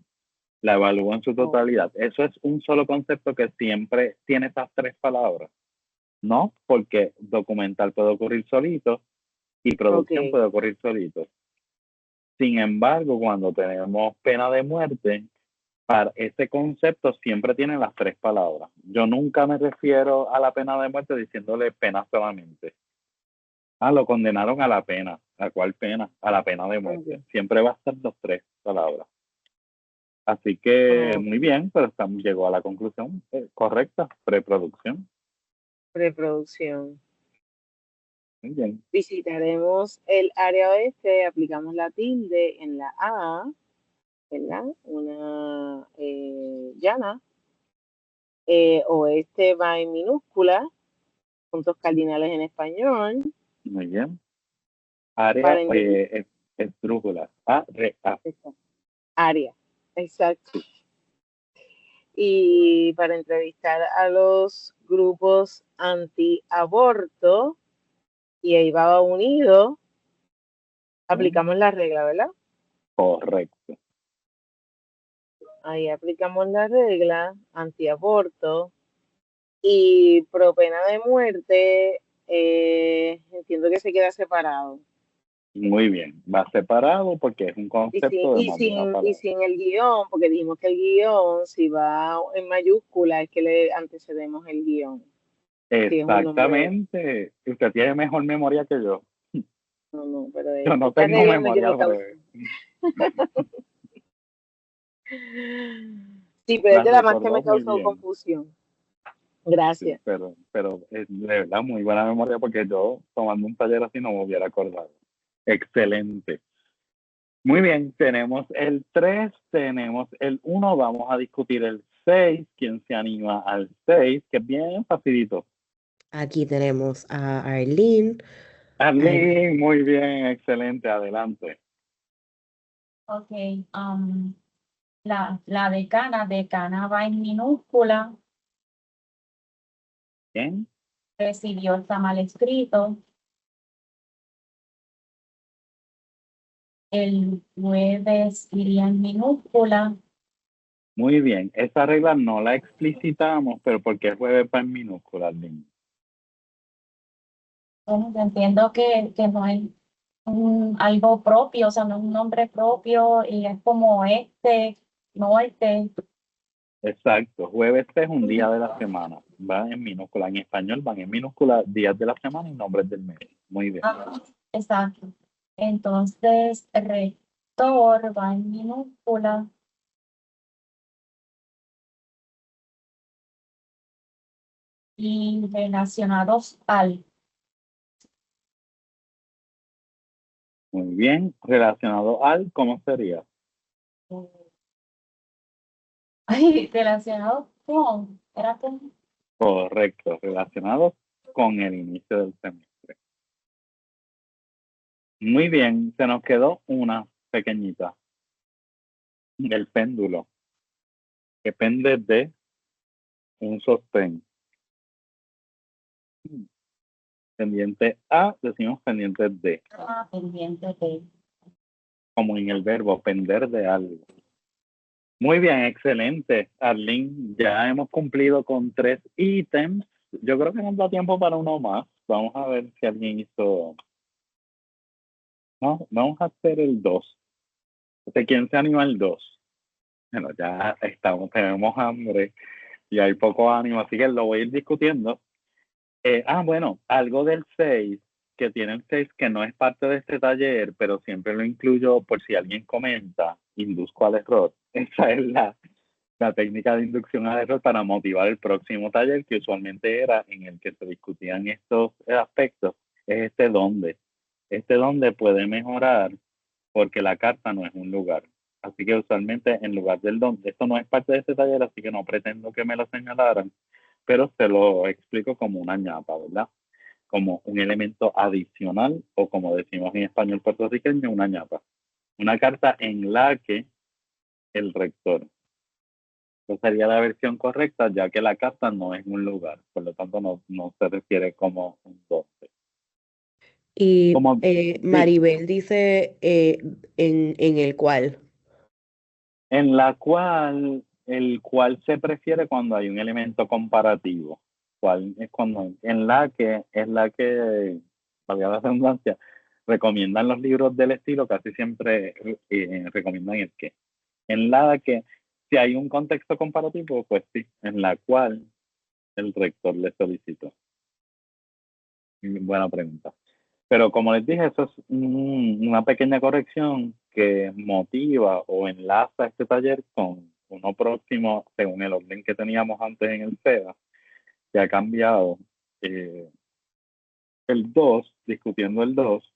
La evalúo en su totalidad. Eso es un solo concepto que siempre tiene esas 3 palabras, ¿no? Porque documental puede ocurrir solito y producción puede ocurrir solito. Sin embargo, cuando tenemos pena de muerte, para ese concepto siempre tiene las 3 palabras. Yo nunca me refiero a la pena de muerte diciéndole pena solamente. Lo condenaron a la pena. ¿A cuál pena? A la pena de muerte. Siempre va a estar las 3 palabras. Así que muy bien, pero llegó a la conclusión correcta, preproducción. Preproducción. Muy bien. Visitaremos el área oeste, aplicamos la tilde en la A, ¿verdad? Una llana. Oeste va en minúscula, puntos cardinales en español. Muy bien. Área esdrújula. Área, exacto. Y para entrevistar a los grupos anti-aborto, y ahí va unido, aplicamos la regla, ¿verdad? Correcto. ahí aplicamos la regla antiaborto y pro pena de muerte, entiendo que se queda separado. Muy bien, va separado porque es un concepto y sin el guión, porque dijimos que el guión, si va en mayúscula, es que le antecedemos el guión. Exactamente. Si usted tiene mejor memoria que yo. No, pero yo no tengo memoria al revés. Sí, pero es de la más que me causó confusión. Gracias. Sí, pero de verdad, muy buena memoria porque yo tomando un taller así no me hubiera acordado. Excelente. Muy bien, tenemos el 3, tenemos el 1, vamos a discutir el 6. ¿Quién se anima al 6? Que es bien facilito. Aquí tenemos a Arlene. Arlene, muy bien, excelente, adelante. Ok, la decana va en minúscula. Bien. Recibió está mal escrito. El jueves iría en minúscula. Muy bien, esta regla no la explicitamos, pero ¿por qué el jueves va en minúscula, Arlene? Bueno, yo entiendo que no es algo propio, o sea, no es un nombre propio y es como norte. Exacto, jueves es un día de la semana, va en minúscula. En español van en minúscula días de la semana y nombres del mes. Muy bien. Exacto. Entonces, rector va en minúscula. Y relacionados al. Muy bien, relacionado al, ¿cómo sería? Relacionados con. ¿Era con? Correcto, relacionados con el inicio del semestre. Muy bien, se nos quedó una pequeñita. El péndulo. Depende de un sostén. Pendiente A, decimos pendiente D. Pendiente de. Como en el verbo pender de algo. Muy bien, excelente. Arlene, ya hemos cumplido con 3 ítems. Yo creo que nos da tiempo para uno más. Vamos a ver si alguien hizo... No, vamos a hacer el 2. ¿Quién se anima al 2? Bueno, ya tenemos hambre y hay poco ánimo, así que lo voy a ir discutiendo. Bueno, algo del 6, que tiene el 6 que no es parte de este taller, pero siempre lo incluyo por si alguien comenta, induzco al error. Esa es la técnica de inducción al error para motivar el próximo taller, que usualmente era en el que se discutían estos aspectos, es este dónde puede mejorar porque la carta no es un lugar. Así que usualmente en lugar del dónde, esto no es parte de este taller, así que no pretendo que me lo señalaran, pero se lo explico como una ñapa, ¿verdad? Como un elemento adicional o como decimos en español puertorriqueño, una ñapa. Una carta en la que el rector. Esa sería la versión correcta, ya que la carta no es un lugar, por lo tanto no se refiere como un dónde. Y Maribel dice en el cual. En la cual, el cual se prefiere cuando hay un elemento comparativo. ¿Cuál es cuando? En la que es la que, valga la redundancia, recomiendan los libros del estilo, casi siempre recomiendan el que. En la que, si hay un contexto comparativo, pues sí, en la cual el rector le solicitó. Buena pregunta. Pero como les dije, eso es una pequeña corrección que motiva o enlaza este taller con uno próximo según el orden que teníamos antes en el SEDA, que ha cambiado el 2, discutiendo el 2.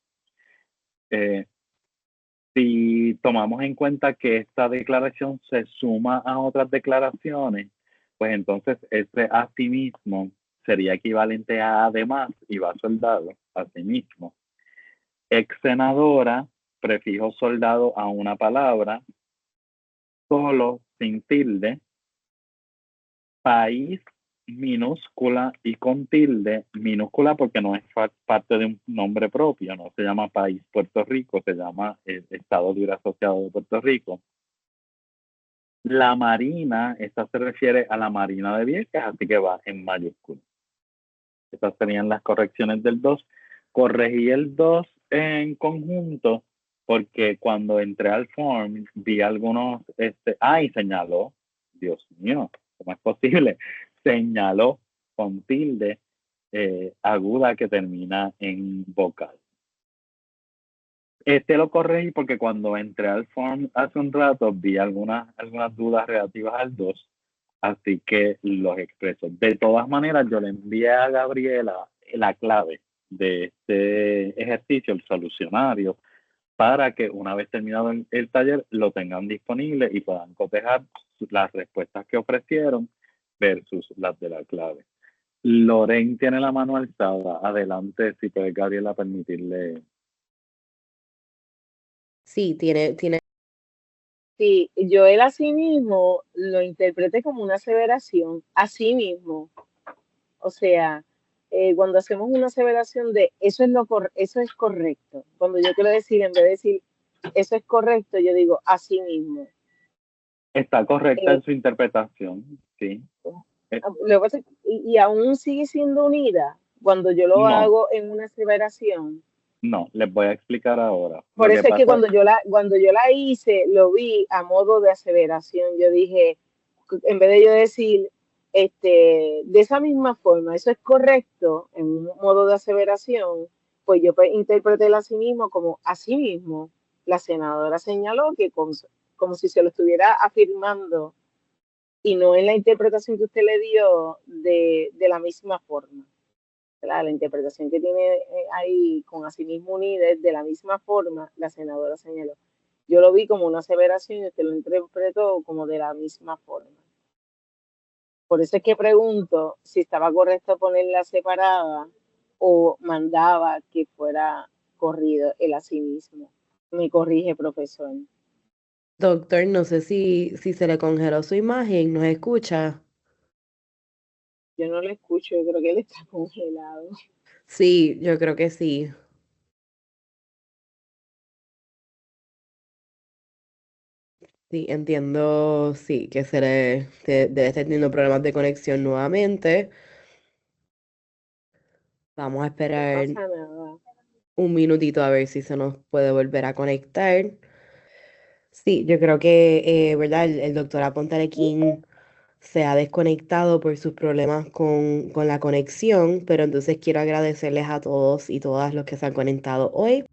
Si tomamos en cuenta que esta declaración se suma a otras declaraciones, pues entonces ese asimismo sería equivalente a además y va soldado, asimismo. Ex senadora, prefijo soldado a una palabra, solo, sin tilde, país, minúscula y con tilde, minúscula porque no es parte de un nombre propio, no se llama país Puerto Rico, se llama Estado Libre Asociado de Puerto Rico. La Marina, esta se refiere a la Marina de Vieques, así que va en mayúscula. Esas serían las correcciones del 2. Corregí el 2 en conjunto porque cuando entré al form vi algunos, y señaló, Dios mío, ¿cómo es posible? Señaló con tilde aguda que termina en vocal. Lo corregí porque cuando entré al form hace un rato vi algunas dudas relativas al 2, así que los expreso. De todas maneras, yo le envié a Gabriela la clave de este ejercicio, el solucionario, para que una vez terminado el taller lo tengan disponible y puedan cotejar las respuestas que ofrecieron versus las de la clave. Lorraine tiene la mano alzada. Adelante, si puede, Gabriela, permitirle. Sí, tiene. Sí, yo él así mismo lo interpreté como una aseveración, así mismo. O sea, cuando hacemos una aseveración de eso es correcto. Cuando yo quiero decir, en vez de decir eso es correcto, yo digo así mismo. Está correcta en su interpretación, sí. Y aún sigue siendo unida cuando yo lo hago en una aseveración. No, les voy a explicar ahora. Por eso es que cuando yo la hice, lo vi a modo de aseveración. Yo dije, en vez de yo decir, de esa misma forma, eso es correcto, en un modo de aseveración, pues yo interpreté el así mismo como así mismo. La senadora señaló que como si se lo estuviera afirmando y no en la interpretación que usted le dio de la misma forma. La interpretación que tiene ahí con asimismo unida es de la misma forma, la senadora señaló. Yo lo vi como una aseveración y usted lo interpretó como de la misma forma. Por eso es que pregunto si estaba correcto ponerla separada o mandaba que fuera corrido el asimismo. Me corrige, profesor. Doctor, no sé si se le congeló su imagen, ¿nos escucha? Yo no lo escucho, yo creo que él está congelado. Sí, yo creo que sí. Sí, entiendo, sí, que debe estar teniendo problemas de conexión nuevamente. Vamos a esperar No pasa nada. Un minutito a ver si se nos puede volver a conectar. Sí, yo creo que, ¿verdad? El doctor Aponte Arequín se ha desconectado por sus problemas con la conexión, pero entonces quiero agradecerles a todos y todas los que se han conectado hoy.